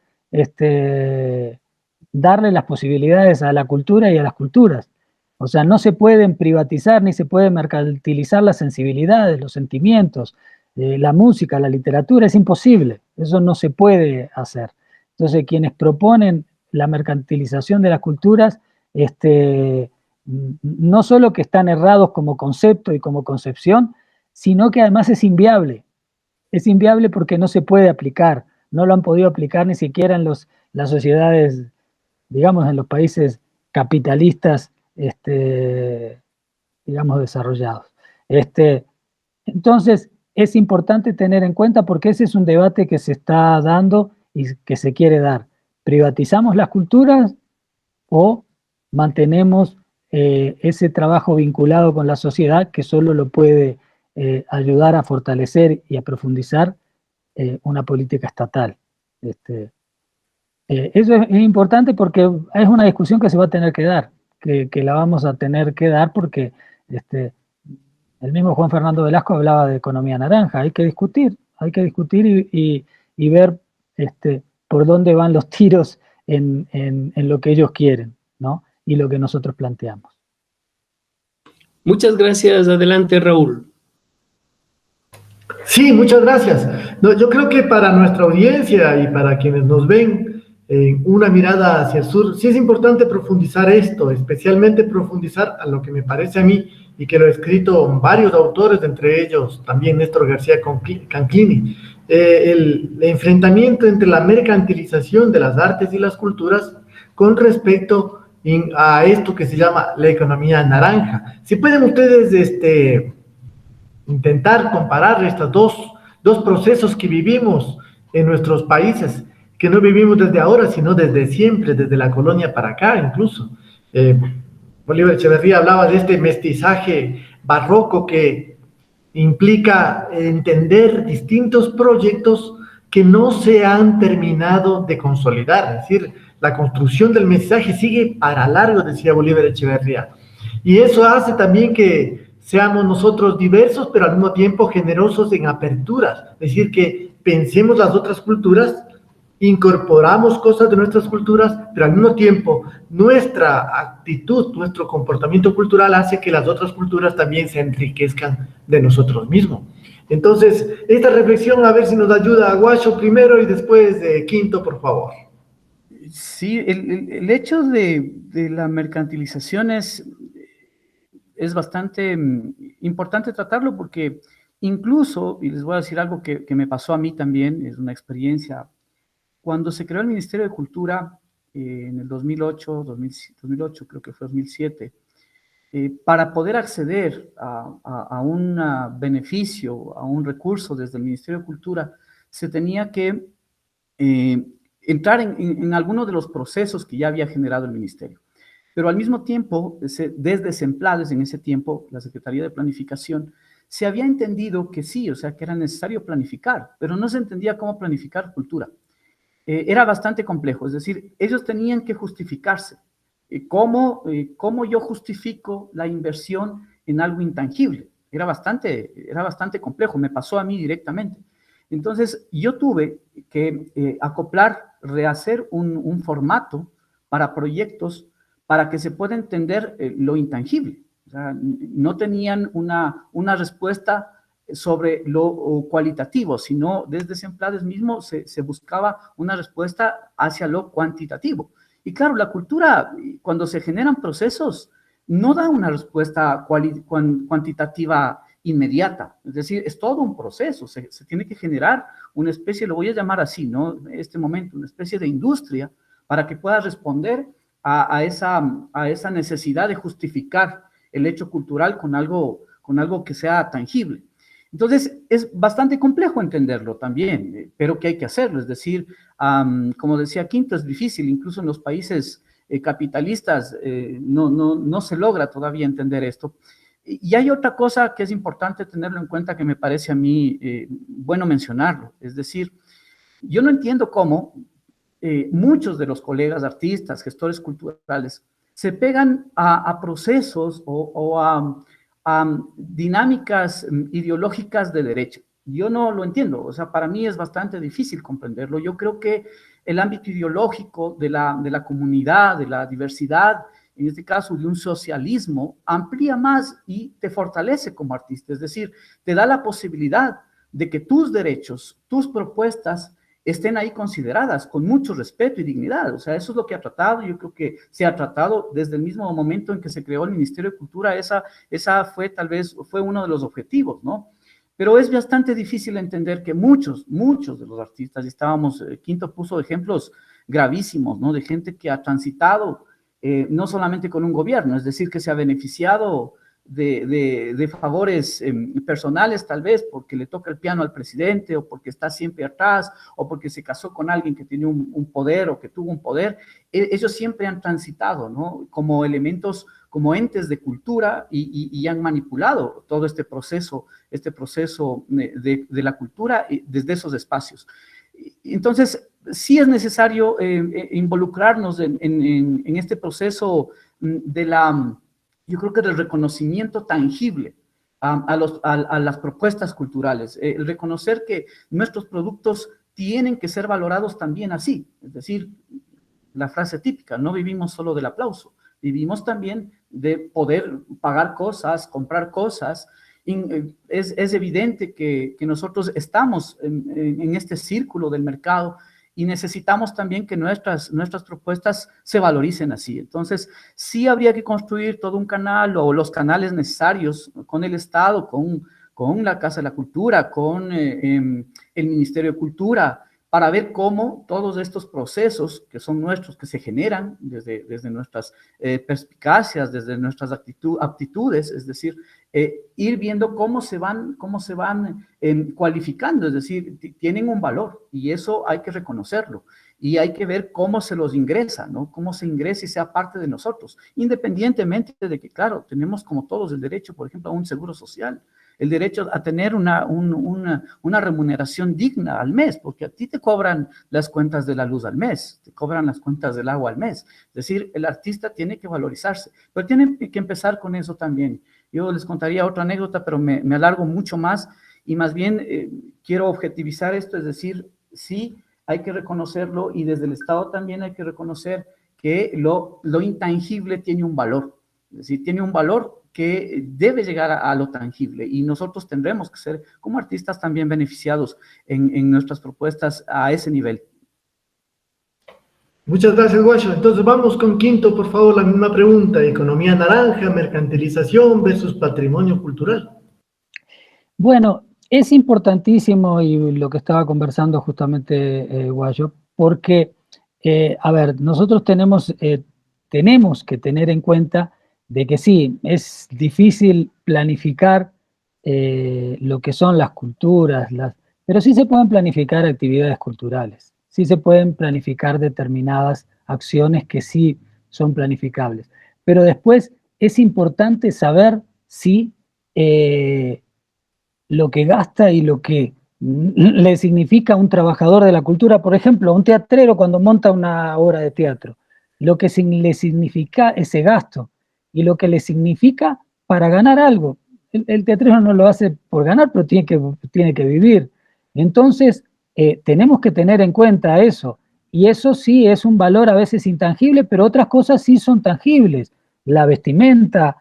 darle las posibilidades a la cultura y a las culturas. O sea, no se pueden privatizar ni se pueden mercantilizar las sensibilidades, los sentimientos, la música, la literatura, es imposible. Eso no se puede hacer. Entonces, quienes proponen la mercantilización de las culturas, no solo que están errados como concepto y como concepción, sino que además es inviable. Es inviable porque no se puede aplicar. No lo han podido aplicar ni siquiera en las sociedades, digamos, en los países capitalistas, digamos, desarrollados. Entonces, es importante tener en cuenta porque ese es un debate que se está dando y que se quiere dar. ¿Privatizamos las culturas o mantenemos ese trabajo vinculado con la sociedad que solo lo puede ayudar a fortalecer y a profundizar una política estatal? Eso es importante porque es una discusión que se va a tener que dar, que la vamos a tener que dar porque el mismo Juan Fernando Velasco hablaba de economía naranja. Hay que discutir y ver por dónde van los tiros en lo que ellos quieren, ¿no? Y lo que nosotros planteamos. Muchas gracias. Adelante, Raúl. Sí, muchas gracias. No, yo creo que para nuestra audiencia y para quienes nos ven en una mirada hacia el sur, sí es importante profundizar esto, especialmente profundizar a lo que me parece a mí y que lo he escrito varios autores, entre ellos también Néstor García Canclini, el enfrentamiento entre la mercantilización de las artes y las culturas con respecto a esto que se llama la economía naranja. Si pueden ustedes intentar comparar estos dos procesos que vivimos en nuestros países, que no vivimos desde ahora, sino desde siempre, desde la colonia para acá incluso. Bolívar Echeverría hablaba de este mestizaje barroco que implica entender distintos proyectos que no se han terminado de consolidar, es decir, la construcción del mestizaje sigue para largo, decía Bolívar Echeverría. Y eso hace también que seamos nosotros diversos, pero al mismo tiempo generosos en aperturas, es decir, que pensemos las otras culturas, incorporamos cosas de nuestras culturas, pero al mismo tiempo nuestra actitud, nuestro comportamiento cultural hace que las otras culturas también se enriquezcan de nosotros mismos. Entonces, esta reflexión a ver si nos ayuda a Guacho primero y después Quinto, por favor. Sí, el hecho de la mercantilización es bastante importante tratarlo porque incluso, y les voy a decir algo que me pasó a mí también, es una experiencia, cuando se creó el Ministerio de Cultura en el 2008, creo que fue 2007, para poder acceder a un beneficio, a un recurso desde el Ministerio de Cultura, se tenía que entrar en alguno de los procesos que ya había generado el Ministerio. Pero al mismo tiempo, desde Semplades, en ese tiempo, la Secretaría de Planificación, se había entendido que sí, o sea, que era necesario planificar, pero no se entendía cómo planificar cultura. era bastante complejo. Es decir, ellos tenían que justificarse. ¿Cómo yo justifico la inversión en algo intangible? Era bastante complejo, me pasó a mí directamente. Entonces, yo tuve que rehacer un formato para proyectos para que se pueda entender lo intangible. O sea, no tenían una respuesta sobre lo cualitativo, sino desde Semplades mismo se buscaba una respuesta hacia lo cuantitativo. Y claro, la cultura, cuando se generan procesos, no da una respuesta cuantitativa inmediata. Es decir, es todo un proceso. Se tiene que generar una especie, lo voy a llamar así, ¿no? En este momento, una especie de industria para que pueda responder a esa necesidad de justificar el hecho cultural con algo que sea tangible. Entonces, es bastante complejo entenderlo también, pero que hay que hacerlo. Es decir, como decía Quinto, es difícil, incluso en los países capitalistas no se logra todavía entender esto. Y hay otra cosa que es importante tenerlo en cuenta que me parece a mí bueno mencionarlo. Es decir, yo no entiendo cómo muchos de los colegas artistas, gestores culturales, se pegan a procesos o a dinámicas ideológicas de derecha. Yo no lo entiendo, o sea, para mí es bastante difícil comprenderlo. Yo creo que el ámbito ideológico de la comunidad, de la diversidad, en este caso de un socialismo, amplía más y te fortalece como artista, es decir, te da la posibilidad de que tus derechos, tus propuestas estén ahí consideradas con mucho respeto y dignidad. O sea, eso es lo que ha tratado, yo creo que se ha tratado desde el mismo momento en que se creó el Ministerio de Cultura, esa fue fue uno de los objetivos, ¿no? Pero es bastante difícil entender que muchos de los artistas, y estábamos, Quinto puso ejemplos gravísimos, ¿no? De gente que ha transitado no solamente con un gobierno, es decir, que se ha beneficiado de favores personales, tal vez porque le toca el piano al presidente o porque está siempre atrás o porque se casó con alguien que tiene un poder o que tuvo un poder. Ellos siempre han transitado, ¿no? Como elementos, como entes de cultura y han manipulado todo este proceso de la cultura desde esos espacios. Entonces, sí es necesario involucrarnos en este proceso yo creo que del reconocimiento tangible a las propuestas culturales, el reconocer que nuestros productos tienen que ser valorados también así, es decir, la frase típica, no vivimos solo del aplauso, vivimos también de poder pagar cosas, comprar cosas. Es evidente que nosotros estamos en este círculo del mercado y necesitamos también que nuestras propuestas se valoricen así. Entonces, sí habría que construir todo un canal o los canales necesarios con el Estado, con la Casa de la Cultura, con el Ministerio de Cultura, para ver cómo todos estos procesos que son nuestros, que se generan desde nuestras perspicacias, desde nuestras aptitudes, es decir, ir viendo cómo se van cualificando, es decir, tienen un valor y eso hay que reconocerlo y hay que ver cómo se los ingresa, ¿no? Cómo se ingresa y sea parte de nosotros, independientemente de que, claro, tenemos como todos el derecho, por ejemplo, a un seguro social, el derecho a tener una remuneración digna al mes, porque a ti te cobran las cuentas de la luz al mes, te cobran las cuentas del agua al mes. Es decir, el artista tiene que valorizarse, pero tiene que empezar con eso también. Yo les contaría otra anécdota, pero me alargo mucho más y más bien quiero objetivizar esto, es decir, sí hay que reconocerlo y desde el Estado también hay que reconocer que lo intangible tiene un valor, es decir, tiene un valor que debe llegar a lo tangible y nosotros tendremos que ser como artistas también beneficiados en nuestras propuestas a ese nivel. Muchas gracias, Guacho. Entonces vamos con Quinto, por favor, la misma pregunta. Economía naranja, mercantilización versus patrimonio cultural. Bueno, es importantísimo y lo que estaba conversando justamente Guayo, porque, a ver, nosotros tenemos que tener en cuenta de que sí, es difícil planificar lo que son las culturas, pero sí se pueden planificar actividades culturales, sí se pueden planificar determinadas acciones que sí son planificables. Pero después es importante saber si lo que gasta y lo que le significa a un trabajador de la cultura, por ejemplo, a un teatrero cuando monta una obra de teatro, lo que le significa ese gasto y lo que le significa para ganar algo. El teatrero no lo hace por ganar, pero tiene que vivir. Entonces, tenemos que tener en cuenta eso. Y eso sí es un valor a veces intangible, pero otras cosas sí son tangibles. La vestimenta,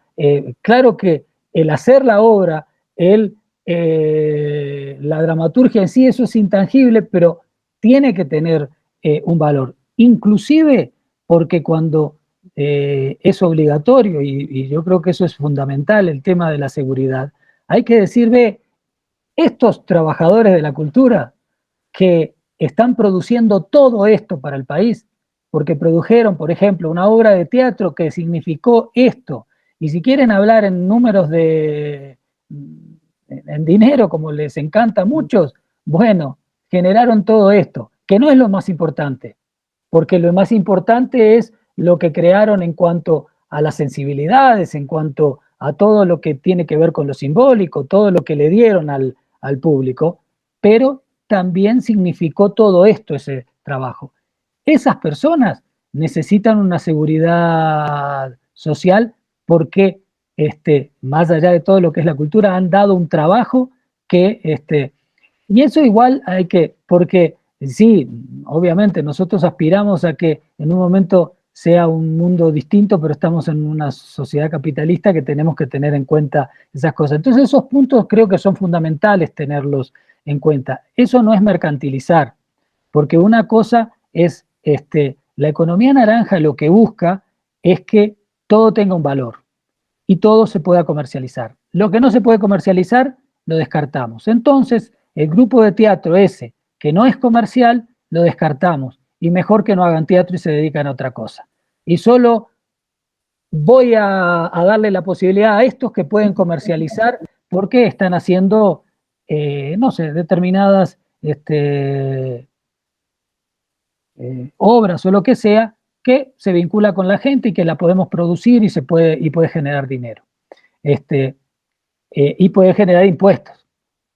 claro que el hacer la obra, la dramaturgia en sí, eso es intangible, pero tiene que tener un valor. Inclusive porque cuando es obligatorio, y yo creo que eso es fundamental, el tema de la seguridad, hay que decir, ve, estos trabajadores de la cultura que están produciendo todo esto para el país, porque produjeron, por ejemplo, una obra de teatro que significó esto, y si quieren hablar en números en dinero, como les encanta a muchos, bueno, generaron todo esto, que no es lo más importante, porque lo más importante es lo que crearon en cuanto a las sensibilidades, en cuanto a todo lo que tiene que ver con lo simbólico, todo lo que le dieron al público, pero también significó todo esto, ese trabajo. Esas personas necesitan una seguridad social porque, más allá de todo lo que es la cultura, han dado un trabajo que, y eso igual hay que, porque sí, obviamente nosotros aspiramos a que en un momento sea un mundo distinto, pero estamos en una sociedad capitalista que tenemos que tener en cuenta esas cosas. Entonces esos puntos creo que son fundamentales tenerlos en cuenta. Eso no es mercantilizar, porque una cosa es, la economía naranja lo que busca es que todo tenga un valor y todo se pueda comercializar. Lo que no se puede comercializar, lo descartamos. Entonces, el grupo de teatro ese, que no es comercial, lo descartamos. Y mejor que no hagan teatro y se dedican a otra cosa. Y solo voy a darle la posibilidad a estos que pueden comercializar porque están haciendo, no sé, determinadas obras o lo que sea, que se vincula con la gente y que la podemos producir y puede generar dinero. Y puede generar impuestos.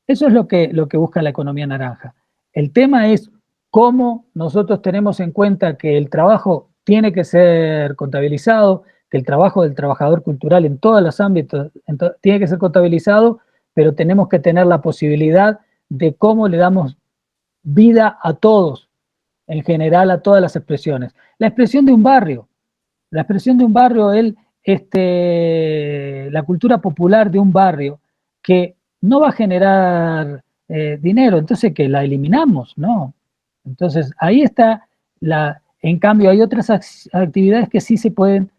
Eso es lo que busca la economía naranja. El tema es cómo nosotros tenemos en cuenta que el trabajo tiene que ser contabilizado, que el trabajo del trabajador cultural en todos los ámbitos tiene que ser contabilizado, pero tenemos que tener la posibilidad de cómo le damos vida a todos, en general a todas las expresiones. La expresión de un barrio, la la cultura popular de un barrio que no va a generar dinero, entonces que la eliminamos, ¿no? Entonces ahí está en cambio hay otras actividades que sí se pueden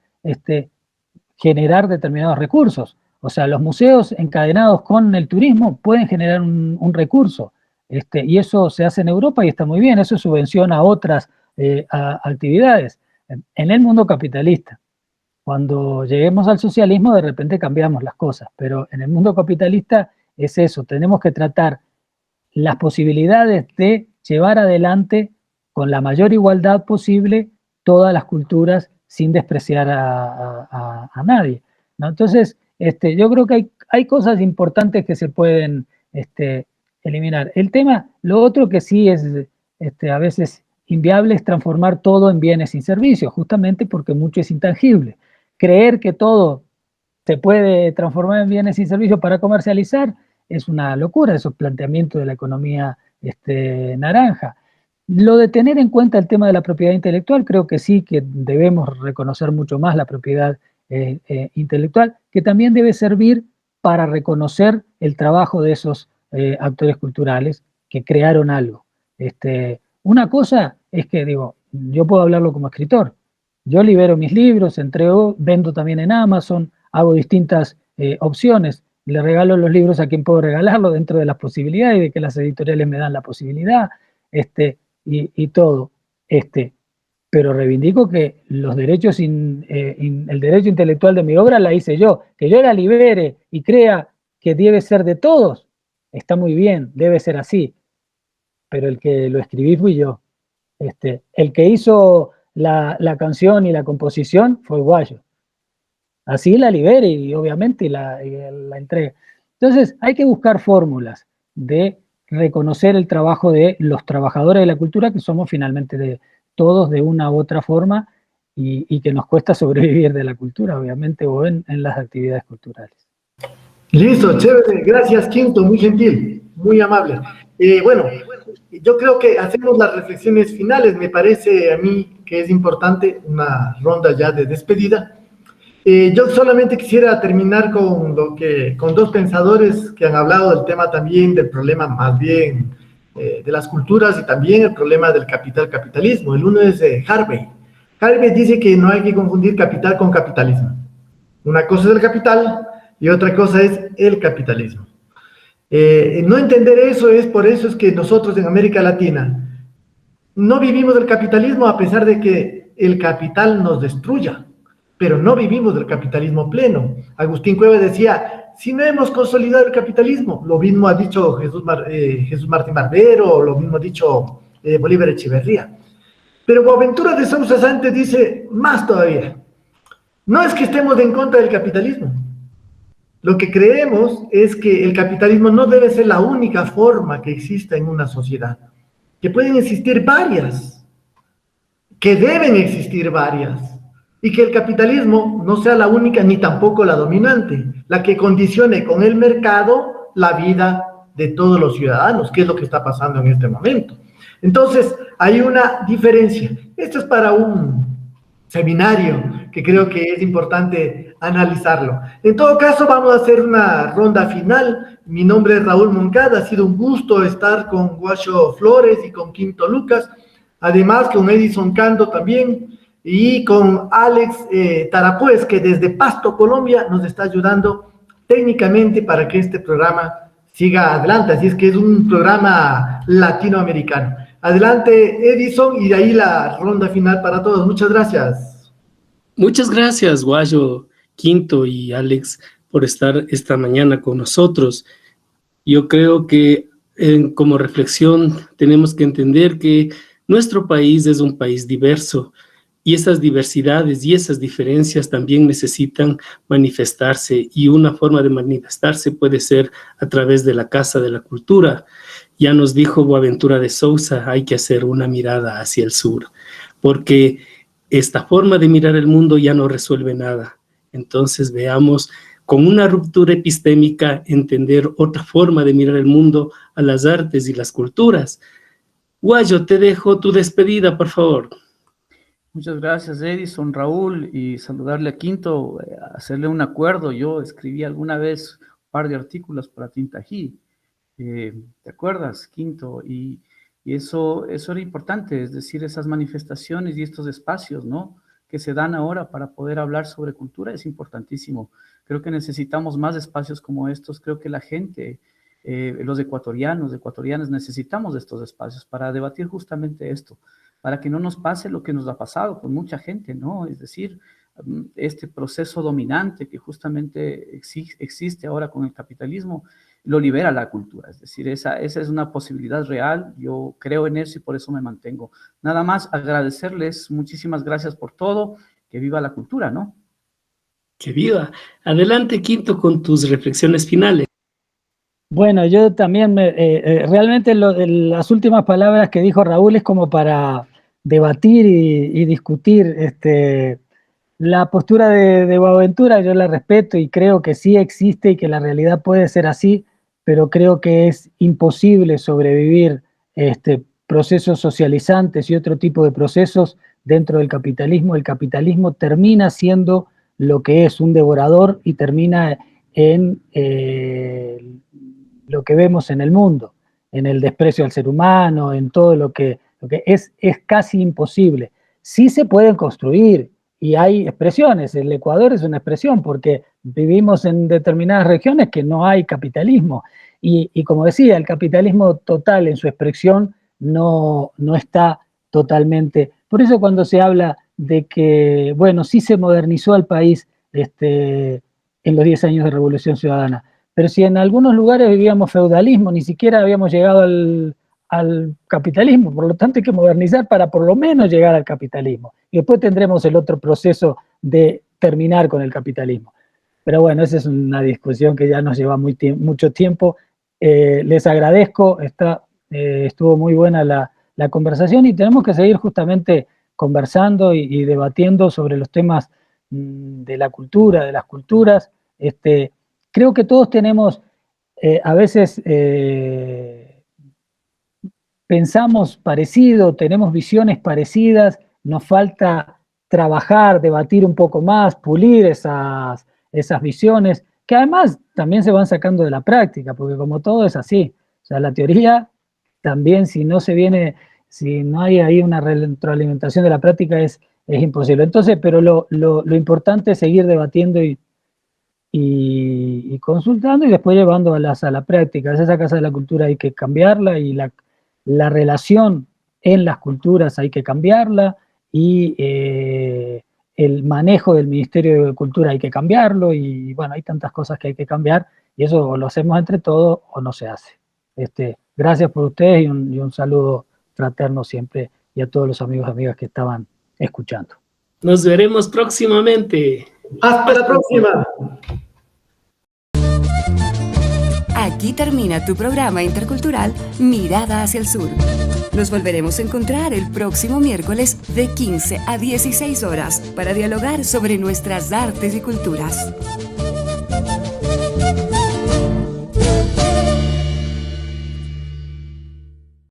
generar determinados recursos. O sea, los museos encadenados con el turismo pueden generar un recurso. Y eso se hace en Europa y está muy bien, eso subvenciona otras actividades. En el mundo capitalista. Cuando lleguemos al socialismo, de repente cambiamos las cosas, pero en el mundo capitalista es eso, tenemos que tratar las posibilidades de llevar adelante con la mayor igualdad posible todas las culturas sin despreciar a nadie, ¿no? Entonces, yo creo que hay cosas importantes que se pueden eliminar. El tema, lo otro que sí es a veces inviable es transformar todo en bienes y servicios, justamente porque mucho es intangible. Creer que todo se puede transformar en bienes y servicios para comercializar es una locura, esos planteamientos de la economía naranja. Lo de tener en cuenta el tema de la propiedad intelectual, creo que sí, que debemos reconocer mucho más la propiedad intelectual, que también debe servir para reconocer el trabajo de esos actores culturales que crearon algo. Una cosa es que, digo, yo puedo hablarlo como escritor. Yo libero mis libros, entrego, vendo también en Amazon, hago distintas opciones. Le regalo los libros a quien puedo regalarlo dentro de las posibilidades y de que las editoriales me dan la posibilidad, y todo. Pero reivindico que los derechos, el derecho intelectual de mi obra la hice yo. Que yo la libere y crea que debe ser de todos, está muy bien, debe ser así. Pero el que lo escribí fui yo. El que hizo la canción y la composición fue Guayo. Así la libere y obviamente la entregue. Entonces hay que buscar fórmulas de reconocer el trabajo de los trabajadores de la cultura, que somos finalmente todos de una u otra forma, y que nos cuesta sobrevivir de la cultura, obviamente, o en las actividades culturales. Listo, chévere, gracias Quinto, muy gentil, muy amable. Bueno, yo creo que hacemos las reflexiones finales, me parece a mí que es importante una ronda ya de despedida. Yo solamente quisiera terminar con dos pensadores que han hablado del tema también, del problema más bien de las culturas y también el problema del capitalismo. El uno es Harvey. Harvey dice que no hay que confundir capital con capitalismo. Una cosa es el capital y otra cosa es el capitalismo. No entender eso por eso es que nosotros en América Latina no vivimos del capitalismo a pesar de que el capital nos destruya, pero no vivimos del capitalismo pleno. Agustín Cueva decía, si no hemos consolidado el capitalismo, lo mismo ha dicho Jesús Martín Barbero, lo mismo ha dicho Bolívar Echeverría. Pero Boaventura de Sousa Santos dice más todavía, no es que estemos en contra del capitalismo. Lo que creemos es que el capitalismo no debe ser la única forma que exista en una sociedad, que pueden existir varias, que deben existir varias, y que el capitalismo no sea la única ni tampoco la dominante, la que condicione con el mercado la vida de todos los ciudadanos, que es lo que está pasando en este momento. Entonces, hay una diferencia. Esto es para un seminario que creo que es importante analizarlo. En todo caso, vamos a hacer una ronda final. Mi nombre es Raúl Moncada, ha sido un gusto estar con Guacho Flores y con Quinto Lucas, además con Edison Cando también, y con Alex Tarapuez, que desde Pasto, Colombia, nos está ayudando técnicamente para que este programa siga adelante, así es que es un programa latinoamericano. Adelante, Edison, y de ahí la ronda final para todos. Muchas gracias. Muchas gracias, Guayo, Quinto y Alex, por estar esta mañana con nosotros. Yo creo que como reflexión tenemos que entender que nuestro país es un país diverso y esas diversidades y esas diferencias también necesitan manifestarse, y una forma de manifestarse puede ser a través de la Casa de la Cultura. Ya nos dijo Boaventura de Sousa, hay que hacer una mirada hacia el sur, porque esta forma de mirar el mundo ya no resuelve nada. Entonces veamos con una ruptura epistémica entender otra forma de mirar el mundo, a las artes y las culturas. Guayo, te dejo tu despedida, por favor. Muchas gracias, Edison, Raúl, y saludarle a Quinto, hacerle un acuerdo. Yo escribí alguna vez un par de artículos para Tintají, ¿te acuerdas, Quinto? Y eso era importante, es decir, esas manifestaciones y estos espacios, ¿no?, que se dan ahora para poder hablar sobre cultura es importantísimo. Creo que necesitamos más espacios como estos. Creo que la gente, los ecuatorianas, necesitamos de estos espacios para debatir justamente esto, para que no nos pase lo que nos ha pasado con mucha gente, ¿no? Es decir, este proceso dominante que justamente existe ahora con el capitalismo, lo libera la cultura. Es decir, esa es una posibilidad real. Yo creo en eso y por eso me mantengo. Nada más agradecerles, muchísimas gracias por todo. Que viva la cultura, ¿no? Que viva. Adelante, Quinto, con tus reflexiones finales. Bueno, yo también, realmente las últimas palabras que dijo Raúl es como para debatir y discutir la postura de Boaventura. Yo la respeto y creo que sí existe y que la realidad puede ser así, pero creo que es imposible sobrevivir procesos socializantes y otro tipo de procesos dentro del capitalismo. El capitalismo termina siendo lo que es un devorador y termina en lo que vemos en el mundo, en el desprecio al ser humano, en todo lo que es casi imposible. Sí se pueden construir y hay expresiones. El Ecuador es una expresión porque vivimos en determinadas regiones que no hay capitalismo y como decía, el capitalismo total en su expresión no está totalmente. Por eso cuando se habla de que, bueno, sí se modernizó el país en los 10 años de Revolución Ciudadana, pero si en algunos lugares vivíamos feudalismo, ni siquiera habíamos llegado al capitalismo, por lo tanto hay que modernizar para por lo menos llegar al capitalismo. Y después tendremos el otro proceso de terminar con el capitalismo. Pero bueno, esa es una discusión que ya nos lleva mucho tiempo. les agradezco, estuvo muy buena la conversación y tenemos que seguir justamente conversando y debatiendo sobre los temas de la cultura, de las culturas. Creo que todos tenemos, a veces pensamos parecido, tenemos visiones parecidas, nos falta trabajar, debatir un poco más, pulir esas visiones, que además también se van sacando de la práctica, porque como todo es así, o sea, la teoría también si no hay ahí una retroalimentación de la práctica es imposible. Entonces, pero lo importante es seguir debatiendo y consultando y después llevando a la práctica. Esa Casa de la Cultura hay que cambiarla y la relación en las culturas hay que cambiarla y el manejo del Ministerio de Cultura hay que cambiarlo y bueno, hay tantas cosas que hay que cambiar y eso o lo hacemos entre todos o no se hace. Gracias por ustedes y un saludo fraterno siempre y a todos los amigos y amigas que estaban escuchando. Nos veremos próximamente. Hasta la próxima. Aquí termina tu programa intercultural Mirada hacia el Sur. Nos volveremos a encontrar el próximo miércoles de 15 a 16 horas para dialogar sobre nuestras artes y culturas.